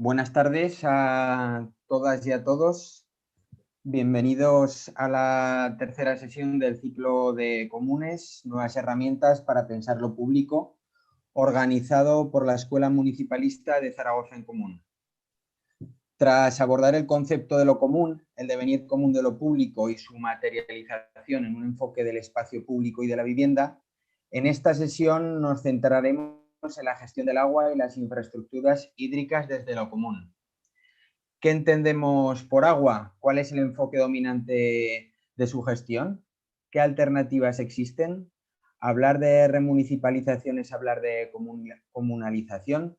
Buenas tardes a todas y a todos. Bienvenidos a la tercera sesión del ciclo de comunes, nuevas herramientas para pensar lo público, organizado por la Escuela Municipalista de Zaragoza en Común. Tras abordar el concepto de lo común, el devenir común de lo público y su materialización en un enfoque del espacio público y de la vivienda, en esta sesión nos centraremos en la gestión del agua y las infraestructuras hídricas desde lo común. ¿Qué entendemos por agua? ¿Cuál es el enfoque dominante de su gestión? ¿Qué alternativas existen? ¿Hablar de remunicipalización es hablar de comunalización?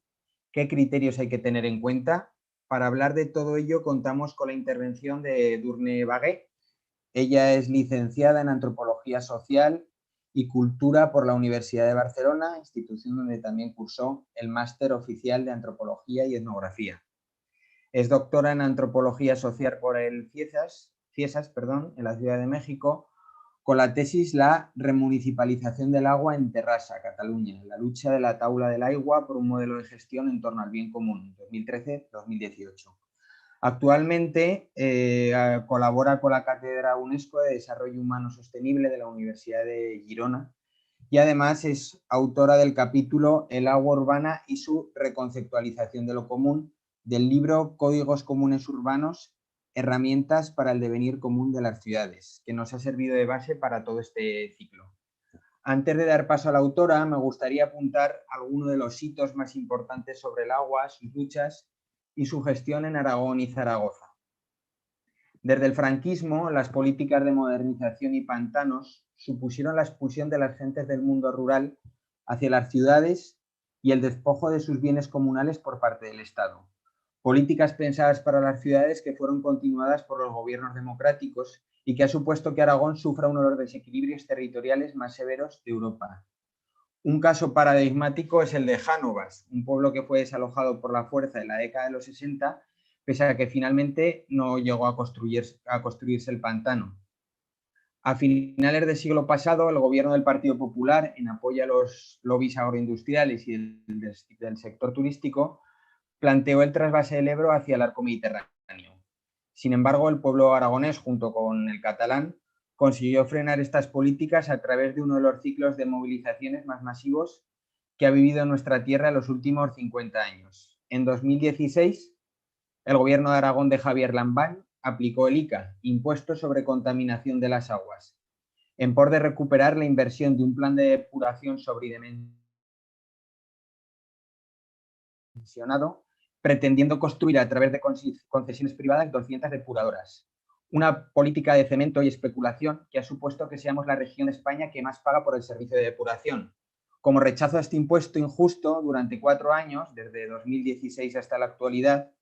¿Qué criterios hay que tener en cuenta? Para hablar de todo ello contamos con la intervención de Edurne Bagué. Ella es licenciada en Antropología Social y Cultura por la Universidad de Barcelona, institución donde también cursó el Máster Oficial de Antropología y Etnografía. Es doctora en Antropología Social por el Ciesas, en la Ciudad de México, con la tesis La remunicipalización del agua en Terrassa, Cataluña, la lucha de la taula del agua por un modelo de gestión en torno al bien común, 2013-2018. Actualmente colabora con la Cátedra UNESCO de Desarrollo Humano Sostenible de la Universidad de Girona y además es autora del capítulo El agua urbana y su reconceptualización de lo común, del libro Códigos Comunes Urbanos, herramientas para el devenir común de las ciudades, que nos ha servido de base para todo este ciclo. Antes de dar paso a la autora, me gustaría apuntar algunos de los hitos más importantes sobre el agua, sus luchas y su gestión en Aragón y Zaragoza. Desde el franquismo, las políticas de modernización y pantanos supusieron la expulsión de las gentes del mundo rural hacia las ciudades y el despojo de sus bienes comunales por parte del Estado. Políticas pensadas para las ciudades que fueron continuadas por los gobiernos democráticos y que ha supuesto que Aragón sufra uno de los desequilibrios territoriales más severos de Europa. Un caso paradigmático es el de Jánovas, un pueblo que fue desalojado por la fuerza en la década de los 60, pese a que finalmente no llegó a construirse el pantano. A finales del siglo pasado, el gobierno del Partido Popular, en apoyo a los lobbies agroindustriales y del sector turístico, planteó el trasvase del Ebro hacia el arco mediterráneo. Sin embargo, el pueblo aragonés, junto con el catalán, consiguió frenar estas políticas a través de uno de los ciclos de movilizaciones más masivos que ha vivido nuestra tierra en los últimos 50 años. En 2016, el gobierno de Aragón de Javier Lambán aplicó el ICA, Impuesto sobre Contaminación de las Aguas, en por de recuperar la inversión de un plan de depuración sobredimensionado, pretendiendo construir a través de concesiones privadas 200 depuradoras. Una política de cemento y especulación que ha supuesto que seamos la región de España que más paga por el servicio de depuración. Como rechazo a este impuesto injusto, durante 4 años, desde 2016 hasta la actualidad,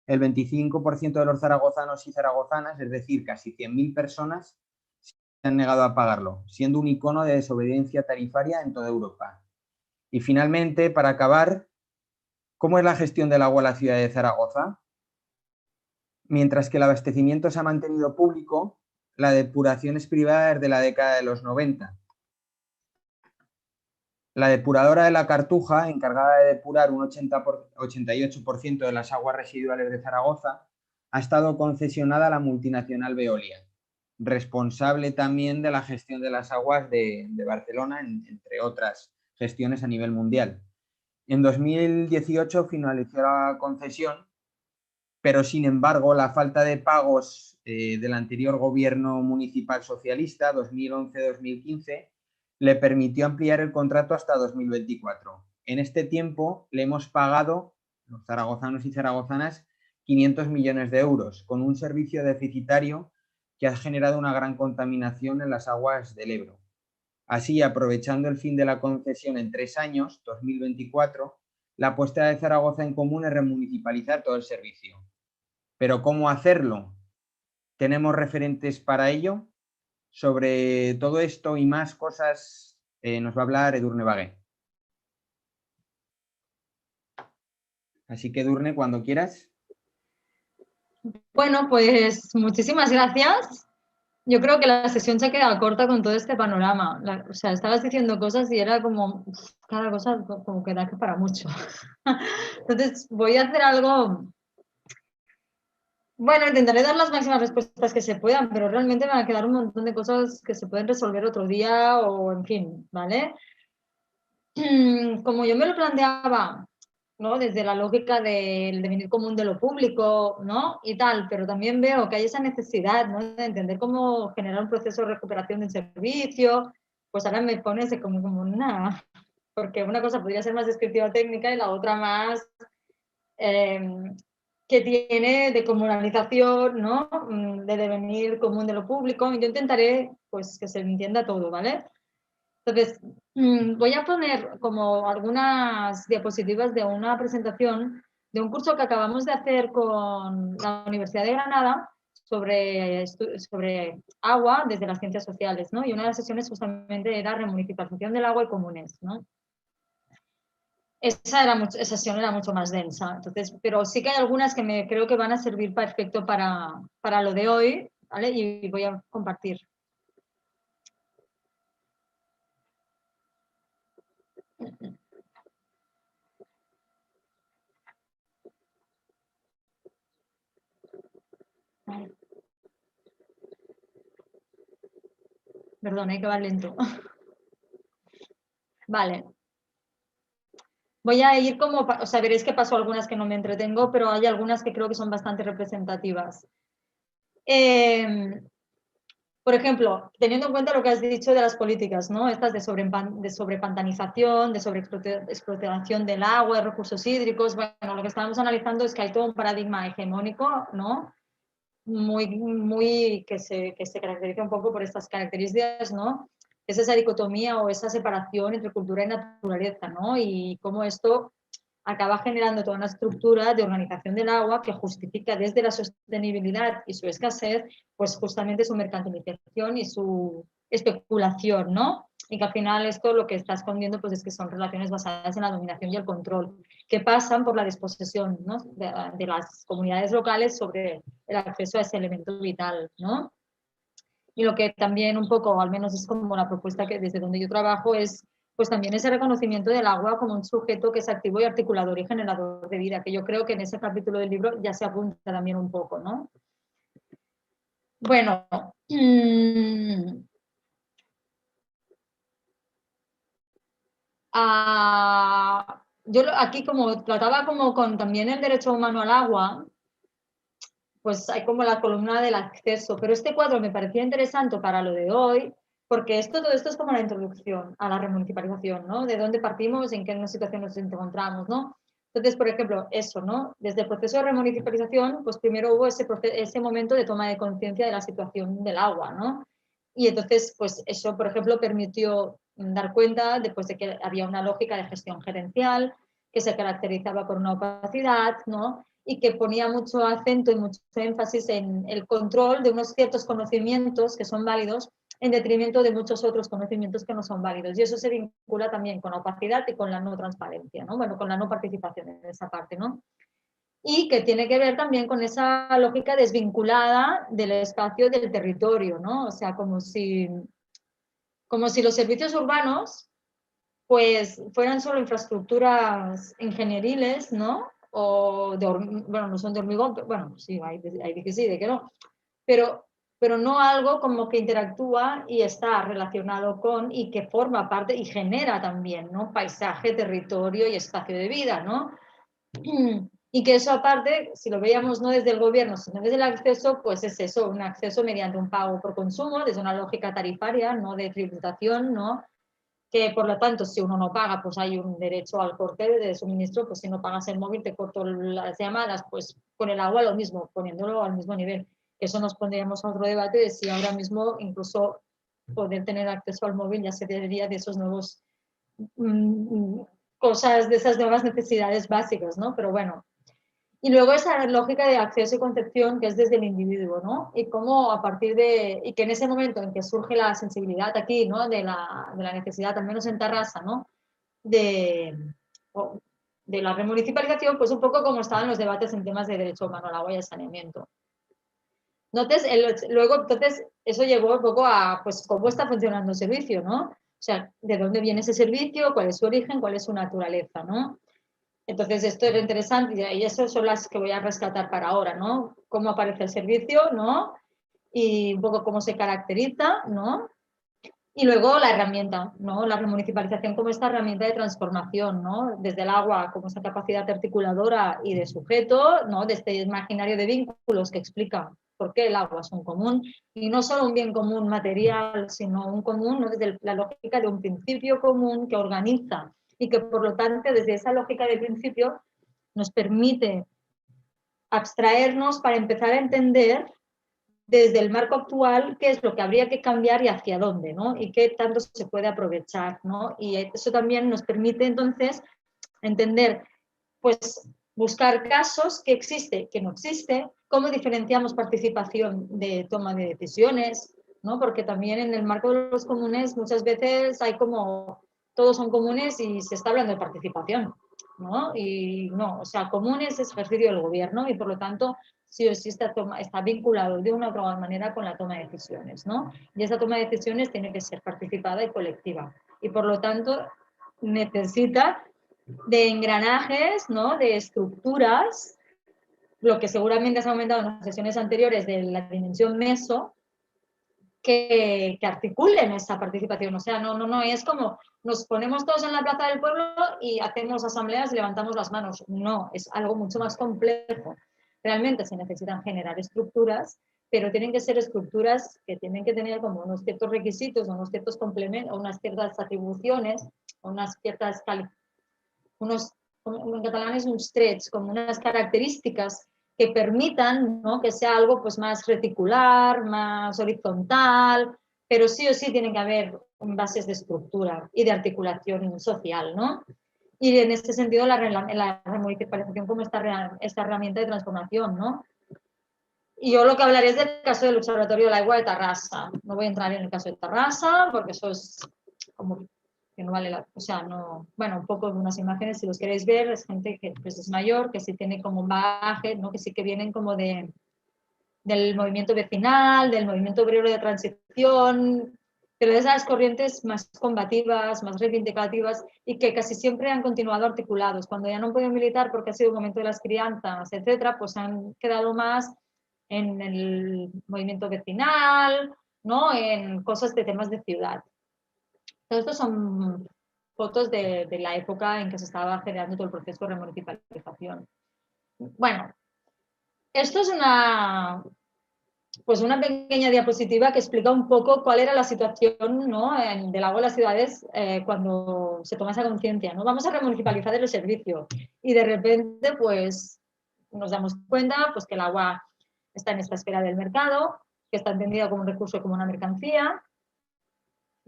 el 25% de los zaragozanos y zaragozanas, es decir, casi 100.000 personas, se han negado a pagarlo, siendo un icono de desobediencia tarifaria en toda Europa. Y finalmente, para acabar, ¿cómo es la gestión del agua en la ciudad de Zaragoza? Mientras que el abastecimiento se ha mantenido público, la depuración es privada desde la década de los 90. La depuradora de la Cartuja, encargada de depurar un 88% de las aguas residuales de Zaragoza, ha estado concesionada a la multinacional Veolia, responsable también de la gestión de las aguas de Barcelona, entre otras gestiones a nivel mundial. En 2018 finalizó la concesión, pero sin embargo la falta de pagos del anterior gobierno municipal socialista, 2011-2015, le permitió ampliar el contrato hasta 2024. En este tiempo le hemos pagado, los zaragozanos y zaragozanas, 500 millones de euros, con un servicio deficitario que ha generado una gran contaminación en las aguas del Ebro. Así, aprovechando el fin de la concesión en 3 años, 2024, la apuesta de Zaragoza en Común es remunicipalizar todo el servicio. Pero ¿cómo hacerlo? ¿Tenemos referentes para ello? Sobre todo esto y más cosas nos va a hablar Edurne Bagué. Así que Edurne, cuando quieras. Bueno, pues muchísimas gracias. Yo creo que la sesión se queda corta con todo este panorama. O sea, estabas diciendo cosas y era como, cada cosa como que da que para mucho. Entonces, voy a hacer algo, bueno, intentaré dar las máximas respuestas que se puedan, pero realmente me van a quedar un montón de cosas que se pueden resolver otro día o, en fin, ¿vale? Como yo me lo planteaba, ¿no? Desde la lógica del devenir común de lo público, ¿no? Y tal, pero también veo que hay esa necesidad, ¿no? De entender cómo generar un proceso de recuperación del servicio, pues ahora me pones como nada, porque una cosa podría ser más descriptiva técnica y la otra más eh, que tiene de comunalización, ¿no? De devenir común de lo público. Yo intentaré, pues, que se entienda todo, ¿vale? Entonces, voy a poner como algunas diapositivas de una presentación de un curso que acabamos de hacer con la Universidad de Granada sobre agua desde las ciencias sociales, ¿no? Y una de las sesiones justamente era remunicipalización del agua y comunes, ¿no? Esa sesión era mucho más densa, entonces, pero sí que hay algunas que me creo que van a servir perfecto para lo de hoy, ¿vale? Y voy a compartir. Perdón, que va lento. Vale. Voy a ir como, o sea, veréis que pasó algunas que no me entretengo, pero hay algunas que creo que son bastante representativas. Por ejemplo, teniendo en cuenta lo que has dicho de las políticas, ¿no? Estas de sobrepantanización, de sobreexplotación del agua, de recursos hídricos, bueno, lo que estábamos analizando es que hay todo un paradigma hegemónico, ¿no? Muy que se caracteriza un poco por estas características, ¿no? Es esa dicotomía o esa separación entre cultura y naturaleza, ¿no? Y cómo esto acaba generando toda una estructura de organización del agua que justifica desde la sostenibilidad y su escasez, pues justamente su mercantilización y su especulación, ¿no? Y que al final esto lo que está escondiendo pues es que son relaciones basadas en la dominación y el control, que pasan por la disposición, ¿no? de las comunidades locales sobre el acceso a ese elemento vital, ¿no? Y lo que también un poco, al menos es como la propuesta que desde donde yo trabajo, es pues también ese reconocimiento del agua como un sujeto que es activo y articulador y generador de vida, que yo creo que en ese capítulo del libro ya se apunta también un poco, ¿no? Bueno, yo aquí como trataba como con también el derecho humano al agua, pues hay como la columna del acceso, pero este cuadro me parecía interesante para lo de hoy, porque todo esto es como la introducción a la remunicipalización, ¿no? De dónde partimos, en qué situación nos encontramos, ¿no? Entonces, por ejemplo, eso, ¿no? Desde el proceso de remunicipalización, pues primero hubo ese momento de toma de conciencia de la situación del agua, ¿no? Y entonces, pues eso, por ejemplo, permitió dar cuenta después de que había una lógica de gestión gerencial que se caracterizaba por una opacidad, ¿no? Y que ponía mucho acento y mucho énfasis en el control de unos ciertos conocimientos que son válidos en detrimento de muchos otros conocimientos que no son válidos. Y eso se vincula también con la opacidad y con la no transparencia, ¿no? Bueno, con la no participación en esa parte, ¿no? Y que tiene que ver también con esa lógica desvinculada del espacio del territorio, ¿no? O sea, como si los servicios urbanos pues fueran solo infraestructuras ingenieriles, ¿no? O bueno, no son de hormigón, pero, bueno, sí, hay de que sí, de que no, pero, pero no algo como que interactúa y está relacionado con y que forma parte y genera también, ¿no? Paisaje, territorio y espacio de vida, ¿no? Y que eso aparte, si lo veíamos no desde el gobierno, sino desde el acceso, pues es eso, un acceso mediante un pago por consumo, desde una lógica tarifaria, no de tributación, ¿no? Que por lo tanto, si uno no paga, pues hay un derecho al corte de suministro, pues si no pagas el móvil te corto las llamadas, pues con el agua lo mismo, poniéndolo al mismo nivel. Eso nos pondríamos a otro debate de si ahora mismo incluso poder tener acceso al móvil ya se debería de esos nuevos cosas, de esas nuevas necesidades básicas, ¿no? Pero bueno, y luego esa lógica de acceso y concepción que es desde el individuo, ¿no? Y cómo a partir y que en ese momento en que surge la sensibilidad aquí, ¿no? De la necesidad, al menos en Tarrasa, ¿no? De, de la remunicipalización, pues un poco como estaban los debates en temas de derecho humano al agua y al saneamiento. Entonces, luego, entonces, eso llevó un poco a, pues, cómo está funcionando el servicio, ¿no? O sea, de dónde viene ese servicio, cuál es su origen, cuál es su naturaleza, ¿no? Entonces, esto es interesante y esas son las que voy a rescatar para ahora, ¿no? Cómo aparece el servicio, ¿no? Y un poco cómo se caracteriza, ¿no? Y luego la herramienta, ¿no? La remunicipalización como esta herramienta de transformación, ¿no? Desde el agua como esa capacidad articuladora y de sujeto, ¿no? De este imaginario de vínculos que explica por qué el agua es un común y no solo un bien común material, sino un común, ¿no? Desde la lógica de un principio común que organiza y que por lo tanto desde esa lógica de principio nos permite abstraernos para empezar a entender desde el marco actual qué es lo que habría que cambiar y hacia dónde, ¿no? Y qué tanto se puede aprovechar, ¿no? Y eso también nos permite entonces entender, pues buscar casos que existe, que no existe, cómo diferenciamos participación de toma de decisiones, ¿no? Porque también en el marco de los comunes muchas veces hay como todos son comunes y se está hablando de participación, ¿no? Y no, o sea, comunes es ejercicio del gobierno y por lo tanto sí o sí está vinculado de una u otra manera con la toma de decisiones, ¿no? Y esa toma de decisiones tiene que ser participada y colectiva. Y por lo tanto necesita de engranajes, ¿no? De estructuras, lo que seguramente se ha aumentado en las sesiones anteriores de la dimensión meso, que articulen esa participación. O sea, no es como nos ponemos todos en la plaza del pueblo y hacemos asambleas y levantamos las manos. No, es algo mucho más complejo. Realmente se necesitan generar estructuras, pero tienen que ser estructuras que tienen que tener como unos ciertos requisitos, unos ciertos complementos, unas ciertas atribuciones, unas ciertas unos, en catalán es un stretch, como unas características que permitan, ¿no? Que sea algo pues, más reticular, más horizontal, pero sí o sí tienen que haber bases de estructura y de articulación social, ¿no? Y en este sentido la remunicipalización como esta herramienta de transformación, ¿no? Y yo lo que hablaré es del caso del Observatorio del Agua de Tarrasa. No voy a entrar en el caso de Tarrasa porque eso es como que no vale la, o sea, no, bueno, un poco de unas imágenes, si los queréis ver, es gente que pues, es mayor, que sí tiene como un bagaje, ¿no? Que sí que vienen como del movimiento vecinal, del movimiento obrero de transición, pero de esas corrientes más combativas, más reivindicativas y que casi siempre han continuado articulados. Cuando ya no han podido militar porque ha sido un momento de las crianzas, etcétera, pues han quedado más en el movimiento vecinal, ¿no? En cosas de temas de ciudad. Todo esto son fotos de la época en que se estaba generando todo el proceso de remunicipalización. Bueno, esto es pues una pequeña diapositiva que explica un poco cuál era la situación, ¿no? Del agua en las ciudades cuando se toma esa conciencia, ¿no? Vamos a remunicipalizar el servicio y de repente pues nos damos cuenta pues, que el agua está en esta esfera del mercado, que está entendida como un recurso, como una mercancía,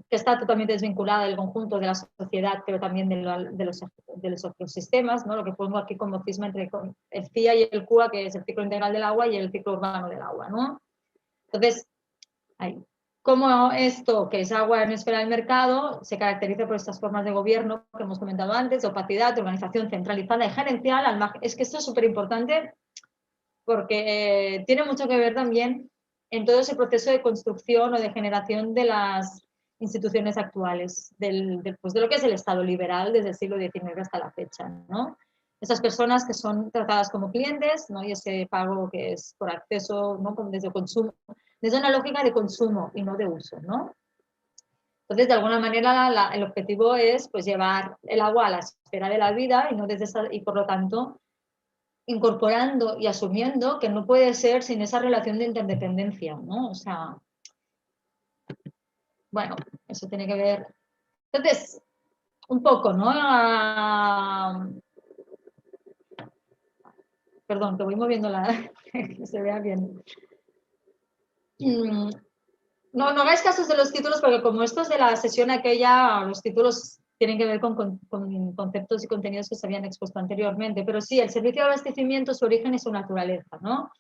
que está totalmente desvinculada del conjunto de la sociedad, pero también de los ecosistemas, ¿no? Lo que pongo aquí como cisma entre el CIA y el CUA, que es el ciclo integral del agua, y el ciclo urbano del agua, ¿no? Entonces, ahí. Cómo esto, que es agua en esfera del mercado, se caracteriza por estas formas de gobierno que hemos comentado antes, opacidad, organización centralizada y gerencial. Es que esto es súper importante porque tiene mucho que ver también en todo ese proceso de construcción o de generación de las instituciones actuales, pues de lo que es el Estado liberal desde el siglo XIX hasta la fecha, ¿no? Esas personas que son tratadas como clientes, ¿no? Y ese pago que es por acceso, ¿no? Desde el consumo, desde una lógica de consumo y no de uso, ¿no? Entonces, de alguna manera, el objetivo es pues, llevar el agua a la esfera de la vida y, no desde y por lo tanto, incorporando y asumiendo que no puede ser sin esa relación de interdependencia, ¿no? O sea, bueno, eso tiene que ver. Entonces, un poco, ¿no? Perdón, que voy moviendo que se vea bien. No hagáis casos de los títulos porque como estos de la sesión aquella, los títulos tienen que ver con conceptos y contenidos que se habían expuesto anteriormente, pero sí, el servicio de abastecimiento, su origen y su naturaleza, ¿no?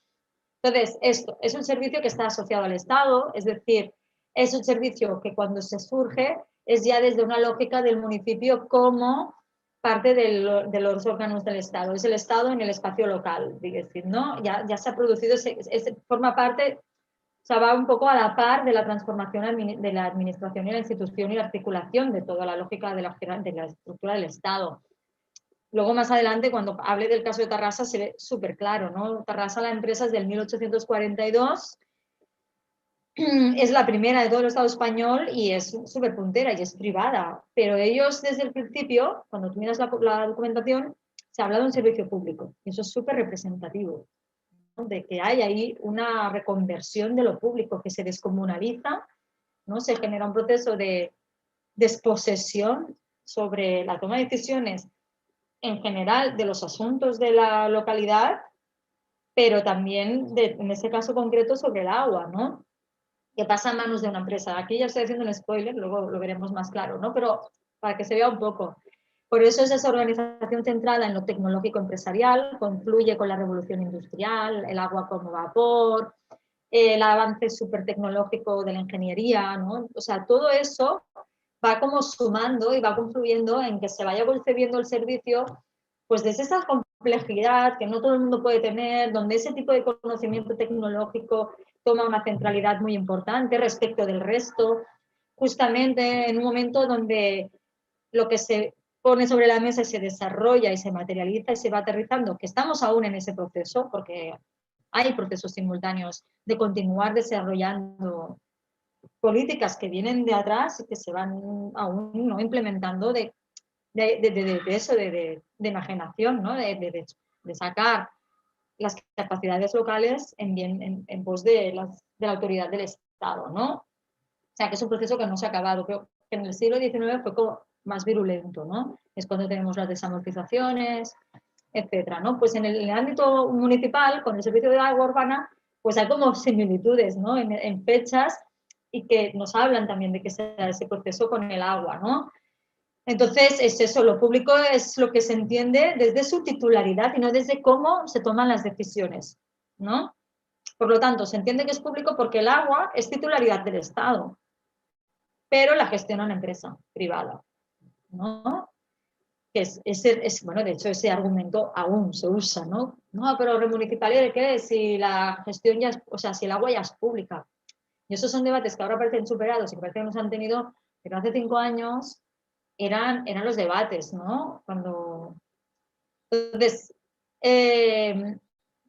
Entonces, esto es un servicio que está asociado al Estado, es decir, es un servicio que cuando se surge es ya desde una lógica del municipio como parte de los órganos del Estado. Es el Estado en el espacio local, es decir, ¿no? Ya se ha producido, forma parte O sea, va un poco a la par de la transformación de la administración y la institución y la articulación de toda la lógica de la estructura del Estado. Luego, más adelante, cuando hable del caso de Tarrasa, se ve súper claro, ¿no? Tarrasa, la empresa es del 1842, es la primera de todo el Estado español y es súper puntera y es privada. Pero ellos, desde el principio, cuando tú miras la documentación, se habla de un servicio público. Y eso es súper representativo, ¿no? De que hay ahí una reconversión de lo público que se descomunaliza, ¿no? Se genera un proceso de desposesión sobre la toma de decisiones en general de los asuntos de la localidad, pero también en ese caso concreto sobre el agua, ¿no? Que pasa a manos de una empresa. Aquí ya estoy haciendo un spoiler, luego lo veremos más claro, ¿no? Pero para que se vea un poco. Por eso es esa organización centrada en lo tecnológico empresarial, confluye con la revolución industrial, el agua como vapor, el avance súper tecnológico de la ingeniería, ¿no? O sea, todo eso va como sumando y va confluyendo en que se vaya concebiendo el servicio, pues desde esa complejidad que no todo el mundo puede tener, donde ese tipo de conocimiento tecnológico toma una centralidad muy importante respecto del resto, justamente en un momento donde lo que se pone sobre la mesa y se desarrolla y se materializa y se va aterrizando, que estamos aún en ese proceso, porque hay procesos simultáneos de continuar desarrollando políticas que vienen de atrás y que se van aún no implementando de eso, de enajenación, ¿no? De sacar las capacidades locales en pos de la autoridad del Estado, ¿no? O sea, que es un proceso que no se ha acabado. Creo que en el siglo XIX fue como más virulento, ¿no? Es cuando tenemos las desamortizaciones, etcétera, ¿no? Pues en el ámbito municipal, con el servicio de agua urbana, pues hay como similitudes, ¿no? En fechas y que nos hablan también de que sea ese proceso con el agua, ¿no? Entonces, es eso, lo público es lo que se entiende desde su titularidad y no desde cómo se toman las decisiones, ¿no? Por lo tanto, se entiende que es público porque el agua es titularidad del Estado, pero la gestiona una empresa privada, ¿no? Que bueno, de hecho, ese argumento aún se usa, ¿no? No, pero remunicipalidad, ¿qué es? Si la gestión ya es, o sea, si el agua ya es pública. Y esos son debates que ahora parecen superados y que parece que nos han tenido, pero hace 5 años eran los debates, ¿no? Entonces,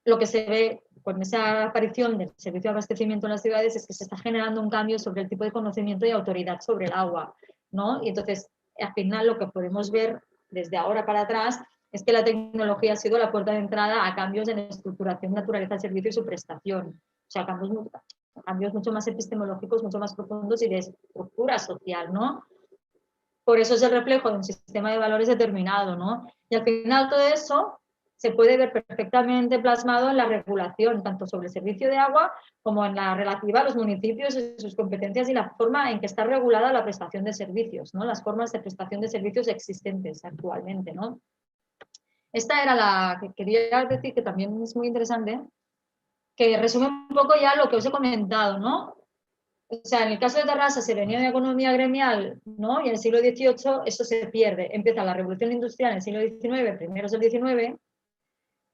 lo que se ve con esa aparición del servicio de abastecimiento en las ciudades es que se está generando un cambio sobre el tipo de conocimiento y autoridad sobre el agua, ¿no? Y entonces, al final, lo que podemos ver desde ahora para atrás es que la tecnología ha sido la puerta de entrada a cambios en estructuración, naturaleza del servicio y su prestación. O sea, cambios mucho más epistemológicos, mucho más profundos y de estructura social, ¿no? Por eso es el reflejo de un sistema de valores determinado, ¿no? Y al final todo eso se puede ver perfectamente plasmado en la regulación, tanto sobre el servicio de agua como en la relativa a los municipios y sus competencias y la forma en que está regulada la prestación de servicios, ¿no? Las formas de prestación de servicios existentes actualmente, ¿no? Esta era la que quería decir, que también es muy interesante, que resume un poco ya lo que os he comentado, ¿no? O sea, en el caso de Tarrasa se venía de economía gremial, ¿no? Y en el siglo XVIII eso se pierde. Empieza la revolución industrial en el siglo XIX, primeros del XIX,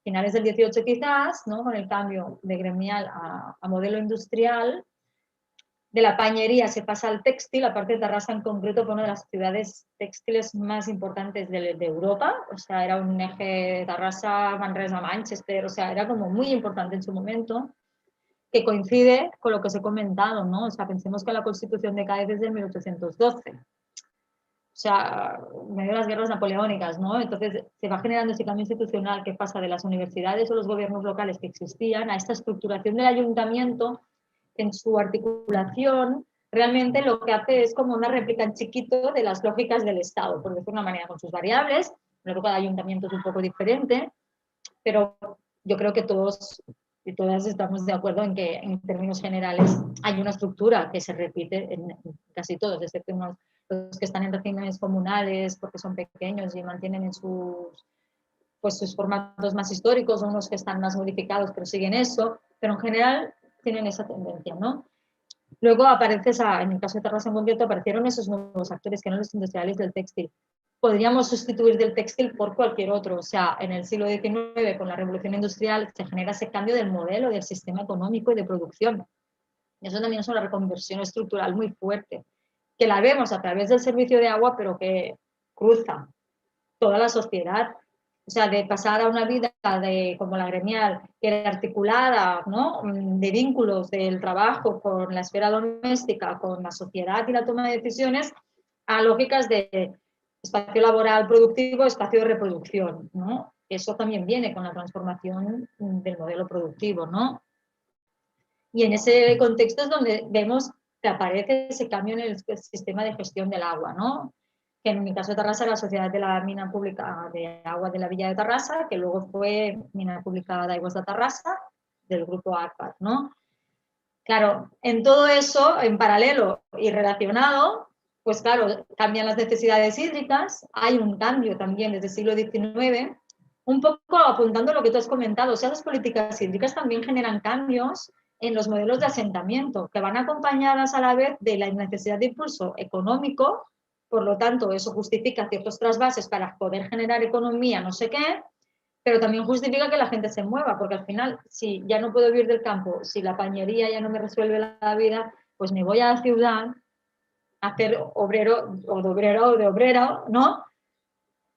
finales del XVIII quizás, ¿no? Con el cambio de gremial a modelo industrial. De la pañería se pasa al textil, aparte de Tarrasa en concreto fue una de las ciudades textiles más importantes de Europa, o sea, era un eje Tarrasa, Manresa, Manchester, o sea, era como muy importante en su momento, que coincide con lo que os he comentado, ¿no? O sea, pensemos que la Constitución decae desde 1812, o sea, en medio de las guerras napoleónicas, ¿no? Entonces se va generando ese cambio institucional que pasa de las universidades o los gobiernos locales que existían a esta estructuración del ayuntamiento en su articulación. Realmente lo que hace es como una réplica en chiquito de las lógicas del Estado, por decirlo de una manera, con sus variables. Luego cada ayuntamiento es un poco diferente, pero yo creo que todos y todas estamos de acuerdo en que en términos generales hay una estructura que se repite en casi todos, excepto los que están en regímenes comunales porque son pequeños y mantienen en sus formatos más históricos, o unos que están más modificados pero siguen eso, pero en general tienen esa tendencia, ¿no? Luego aparece en el caso de Tarrasa en concreto, aparecieron esos nuevos actores que no los industriales del textil. Podríamos sustituir del textil por cualquier otro. O sea, en el siglo XIX, con la revolución industrial, se genera ese cambio del modelo, del sistema económico y de producción. Y eso también es una reconversión estructural muy fuerte, que la vemos a través del servicio de agua, pero que cruza toda la sociedad. O sea, de pasar a una vida como la gremial, que era articulada, ¿no? De vínculos del trabajo con la esfera doméstica, con la sociedad y la toma de decisiones, a lógicas de espacio laboral productivo, espacio de reproducción, ¿no? Eso también viene con la transformación del modelo productivo, ¿no? Y en ese contexto es donde vemos que aparece ese cambio en el sistema de gestión del agua, ¿no? Que en mi caso de Tarrasa era la Sociedad de la Mina Pública de Agua de la Villa de Tarrasa, que luego fue Mina Pública de Aguas de Tarrasa, del grupo ACPAT, ¿no? Claro, en todo eso, en paralelo y relacionado, pues claro, cambian las necesidades hídricas, hay un cambio también desde el siglo XIX, un poco apuntando a lo que tú has comentado, o sea, las políticas hídricas también generan cambios en los modelos de asentamiento, que van acompañadas a la vez de la necesidad de impulso económico, por lo tanto, eso justifica ciertos trasvases para poder generar economía, no sé qué, pero también justifica que la gente se mueva, porque al final, si ya no puedo vivir del campo, si la pañería ya no me resuelve la vida, pues me voy a la ciudad a hacer obrero o de obrero, ¿no?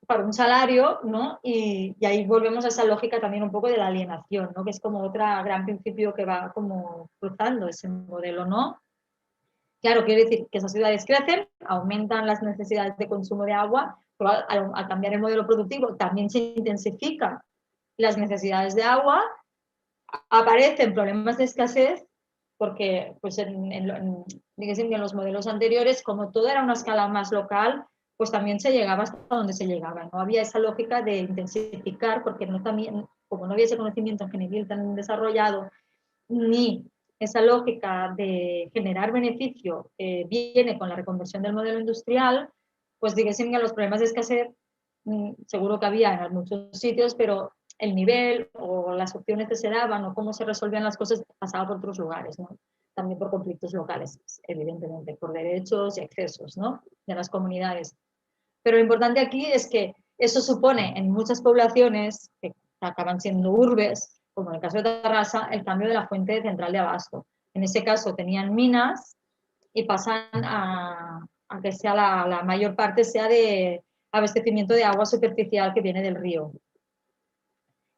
Para un salario, ¿no? Y ahí volvemos a esa lógica también un poco de la alienación, ¿no? Que es como otro gran principio que va como cruzando ese modelo, ¿no? Claro, quiere decir que esas ciudades crecen, aumentan las necesidades de consumo de agua, pero al cambiar el modelo productivo también se intensifican las necesidades de agua, aparecen problemas de escasez, porque pues en los modelos anteriores, como todo era una escala más local, pues también se llegaba hasta donde se llegaba. No había esa lógica de intensificar, porque no también, como no había ese conocimiento ingenieril tan desarrollado, ni esa lógica de generar beneficio que viene con la reconversión del modelo industrial, pues diguéssim que los problemas de escasez seguro que había en muchos sitios, pero el nivel o las opciones que se daban o cómo se resolvían las cosas pasaba por otros lugares, ¿no? También por conflictos locales, evidentemente, por derechos y accesos, ¿no? De las comunidades. Pero lo importante aquí es que eso supone en muchas poblaciones que acaban siendo urbes, como en el caso de Tarrasa, el cambio de la fuente central de abasto. En ese caso tenían minas y pasan a que sea la mayor parte sea de abastecimiento de agua superficial que viene del río.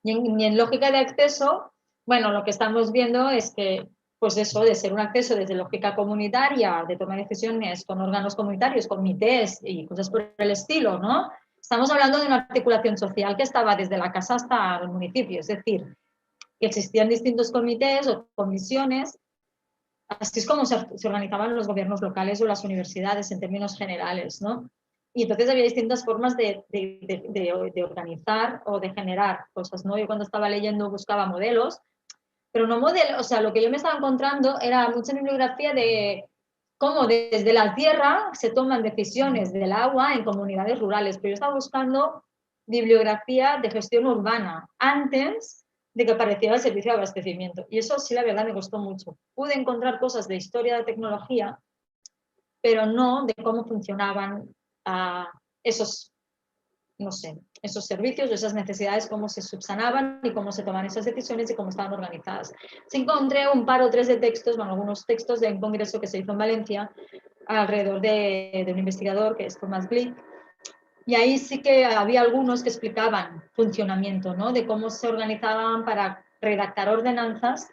Y en lógica de acceso, bueno, lo que estamos viendo es que, pues eso, de ser un acceso desde lógica comunitaria, de tomar decisiones con órganos comunitarios, comités y cosas por el estilo, ¿no? Estamos hablando de una articulación social que estaba desde la casa hasta el municipio, es decir, que existían distintos comités o comisiones. Así es como se organizaban los gobiernos locales o las universidades en términos generales, ¿no? Y entonces había distintas formas de organizar o de generar cosas, ¿no? Yo cuando estaba leyendo buscaba modelos, pero no modelos, o sea, lo que yo me estaba encontrando era mucha bibliografía de cómo desde la tierra se toman decisiones del agua en comunidades rurales, pero yo estaba buscando bibliografía de gestión urbana antes de que apareciera el servicio de abastecimiento. Y eso sí, la verdad, me costó mucho. Pude encontrar cosas de historia de tecnología, pero no de cómo funcionaban esos, no sé, esos servicios, esas necesidades, cómo se subsanaban y cómo se toman esas decisiones y cómo estaban organizadas. Sí encontré un par o tres de textos, bueno, algunos textos de un congreso que se hizo en Valencia alrededor de un investigador que es Thomas Glick, y ahí sí que había algunos que explicaban funcionamiento, ¿no? De cómo se organizaban para redactar ordenanzas,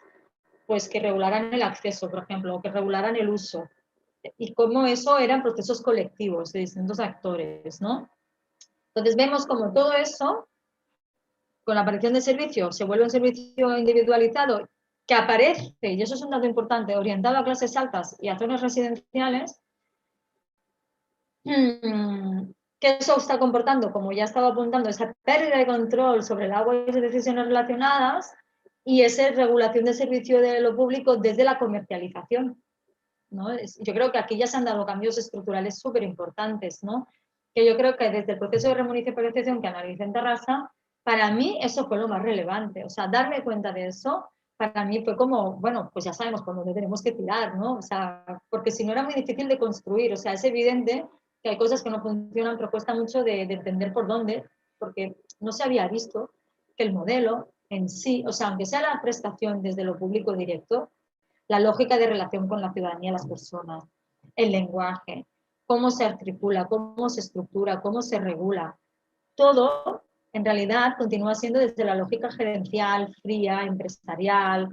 pues que regularan el acceso, por ejemplo, o que regularan el uso, y cómo eso eran procesos colectivos de distintos actores, ¿no? Entonces vemos como todo eso, con la aparición del servicio, se vuelve un servicio individualizado que aparece, y eso es un dato importante, orientado a clases altas y a zonas residenciales, que eso está comportando, como ya estaba apuntando, esa pérdida de control sobre el agua y las decisiones relacionadas y esa regulación del servicio de lo público desde la comercialización, ¿no? Yo creo que aquí ya se han dado cambios estructurales súper importantes, ¿no? Que yo creo que desde el proceso de remunicipalización que analicé en Tarrasa, para mí eso fue lo más relevante. O sea, darme cuenta de eso, para mí fue como, bueno, pues ya sabemos por dónde tenemos que tirar, ¿no? O sea, porque si no era muy difícil de construir. O sea, es evidente que hay cosas que no funcionan, pero cuesta mucho de entender por dónde, porque no se había visto que el modelo en sí, o sea, aunque sea la prestación desde lo público directo, la lógica de relación con la ciudadanía, las personas, el lenguaje, cómo se articula, cómo se estructura, cómo se regula. Todo, en realidad, continúa siendo desde la lógica gerencial, fría, empresarial,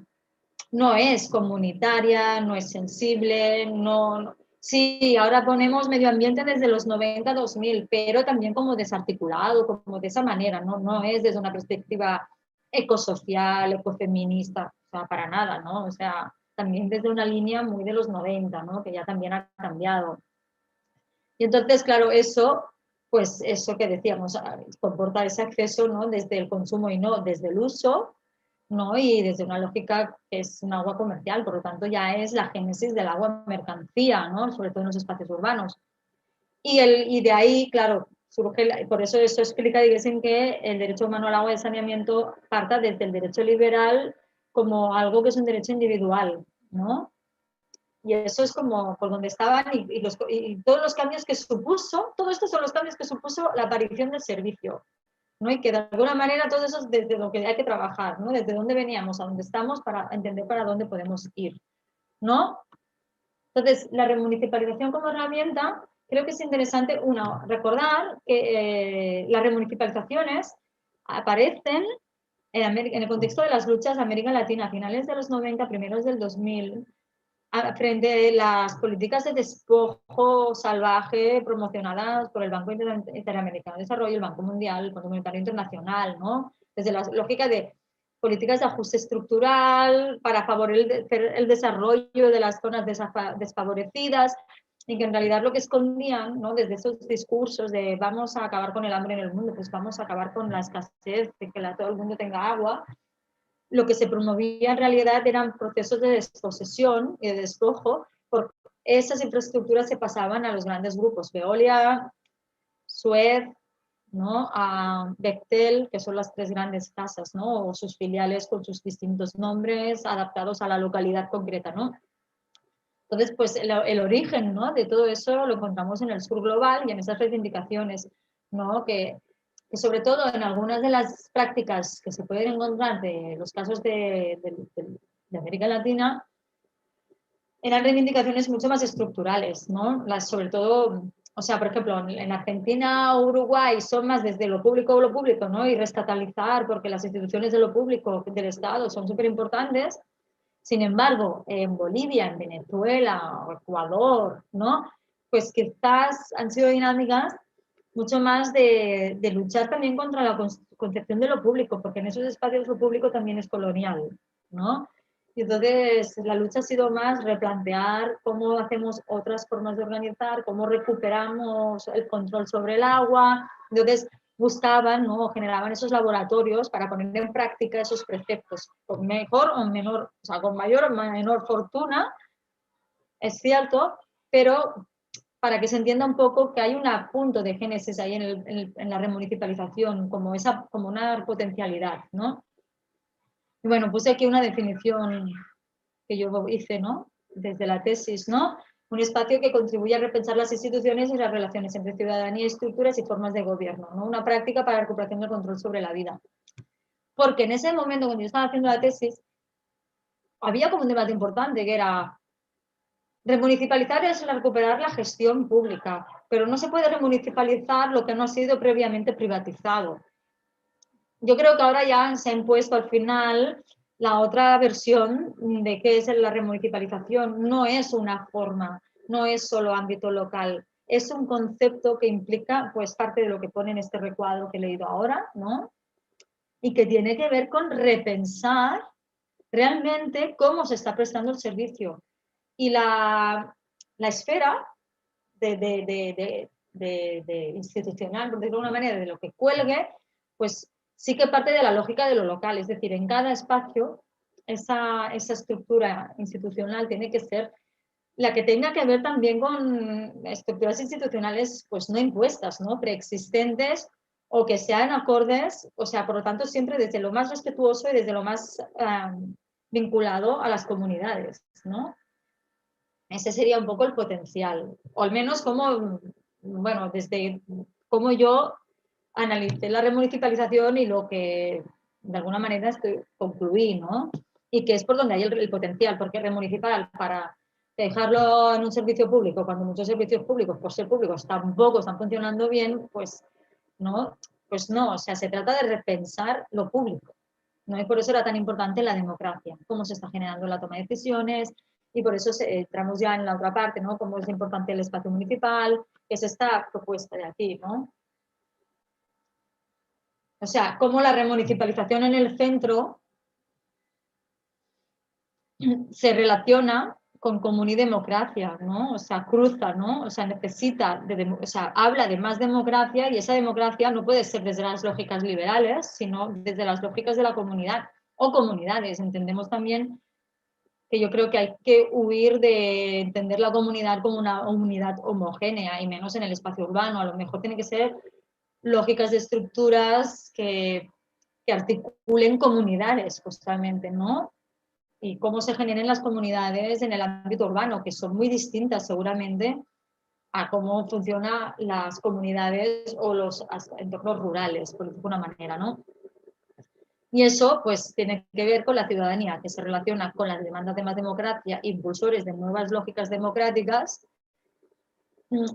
no es comunitaria, no es sensible, no. Sí, ahora ponemos medio ambiente desde los 90, 2000, pero también como desarticulado, como de esa manera, no es desde una perspectiva ecosocial, ecofeminista, o sea, para nada, ¿no? O sea, también desde una línea muy de los 90, ¿no? Que ya también ha cambiado. Y entonces, claro, eso, pues eso que decíamos, comporta ese acceso, ¿no? Desde el consumo y no desde el uso, ¿no? Y desde una lógica que es un agua comercial, por lo tanto ya es la génesis del agua mercancía, ¿no? Sobre todo en los espacios urbanos. Y de ahí, claro, surge, por eso explica, dicen que el derecho humano al agua y al saneamiento parta desde el derecho liberal como algo que es un derecho individual, ¿no? Y eso es como por donde estaban y todos los cambios que supuso, todos estos son los cambios que supuso la aparición del servicio, ¿no? Y que de alguna manera todo eso es desde lo que hay que trabajar, ¿no? Desde dónde veníamos a dónde estamos para entender para dónde podemos ir, ¿no? Entonces, la remunicipalización como herramienta, creo que es interesante, una, recordar que las remunicipalizaciones aparecen en el contexto de las luchas de América Latina a finales de los 90, primeros del 2000, frente a las políticas de despojo salvaje promocionadas por el Banco Interamericano de Desarrollo, el Banco Mundial, el Fondo Monetario Internacional, ¿no? Desde la lógica de políticas de ajuste estructural para favorecer el desarrollo de las zonas desfavorecidas y que en realidad lo que escondían, ¿no? Desde esos discursos de vamos a acabar con el hambre en el mundo, pues vamos a acabar con la escasez, de que todo el mundo tenga agua, lo que se promovía en realidad eran procesos de desposesión y de despojo, porque esas infraestructuras se pasaban a los grandes grupos, Veolia, Suez, ¿no? A Bechtel, que son las tres grandes casas, ¿no? O sus filiales con sus distintos nombres adaptados a la localidad concreta, ¿no? Entonces, pues el origen, ¿no? De todo eso lo encontramos en el sur global y en esas reivindicaciones, ¿no? Que sobre todo en algunas de las prácticas que se pueden encontrar de los casos de América Latina, eran reivindicaciones mucho más estructurales, ¿no? Sobre todo, o sea, por ejemplo, en Argentina o Uruguay son más desde lo público, ¿no? Y restatalizar, porque las instituciones de lo público, del Estado, son súper importantes. Sin embargo, en Bolivia, en Venezuela o Ecuador, ¿no? Pues quizás han sido dinámicas mucho más de luchar también contra la concepción de lo público, porque en esos espacios lo público también es colonial, ¿no? Y entonces la lucha ha sido más replantear cómo hacemos otras formas de organizar, cómo recuperamos el control sobre el agua. Entonces buscaban, ¿no? Generaban esos laboratorios para poner en práctica esos preceptos, con mejor o menor, o sea, con mayor o menor fortuna, es cierto, pero para que se entienda un poco que hay un punto de génesis ahí en la remunicipalización, como una potencialidad, ¿no? Y bueno, puse aquí una definición que yo hice, ¿no? Desde la tesis, ¿no? Un espacio que contribuye a repensar las instituciones y las relaciones entre ciudadanía, estructuras y formas de gobierno, ¿no? Una práctica para la recuperación del control sobre la vida. Porque en ese momento, cuando yo estaba haciendo la tesis, había como un debate importante que era remunicipalizar es recuperar la gestión pública, pero no se puede remunicipalizar lo que no ha sido previamente privatizado. Yo creo que ahora ya se ha impuesto al final la otra versión de qué es la remunicipalización. No es una forma, no es solo ámbito local, es un concepto que implica pues parte de lo que pone en este recuadro que he leído ahora, ¿no? Y que tiene que ver con repensar realmente cómo se está prestando el servicio. Y la esfera de institucional, por decirlo de alguna manera, de lo que cuelgue, pues sí que parte de la lógica de lo local, es decir, en cada espacio esa estructura institucional tiene que ser la que tenga que ver también con estructuras institucionales pues no impuestas, ¿no? Preexistentes o que sean acordes, o sea, por lo tanto siempre desde lo más respetuoso y desde lo más vinculado a las comunidades, ¿no? Ese sería un poco el potencial, o al menos como, bueno, desde cómo yo analicé la remunicipalización y lo que de alguna manera concluí, ¿no? y que es por donde hay el potencial, porque red municipal para dejarlo en un servicio público, cuando muchos servicios públicos, por ser públicos, tampoco están funcionando bien, pues no, o sea, se trata de repensar lo público, ¿no? Y por eso era tan importante la democracia, cómo se está generando la toma de decisiones, y por eso entramos ya en la otra parte, ¿no? Cómo es importante el espacio municipal, que es esta propuesta de aquí, ¿no? O sea, cómo la remunicipalización en el centro se relaciona con común y democracia, ¿no? O sea, cruza, ¿no? O sea, necesita, o sea, habla de más democracia y esa democracia no puede ser desde las lógicas liberales, sino desde las lógicas de la comunidad o comunidades. Entendemos también que yo creo que hay que huir de entender la comunidad como una unidad homogénea y menos en el espacio urbano. A lo mejor tiene que ser lógicas de estructuras que articulen comunidades, justamente, ¿no? Y cómo se generan las comunidades en el ámbito urbano, que son muy distintas seguramente a cómo funcionan las comunidades o los entornos rurales, por decirlo de una manera, ¿no? Y eso pues tiene que ver con la ciudadanía, que se relaciona con las demandas de más democracia, impulsores de nuevas lógicas democráticas,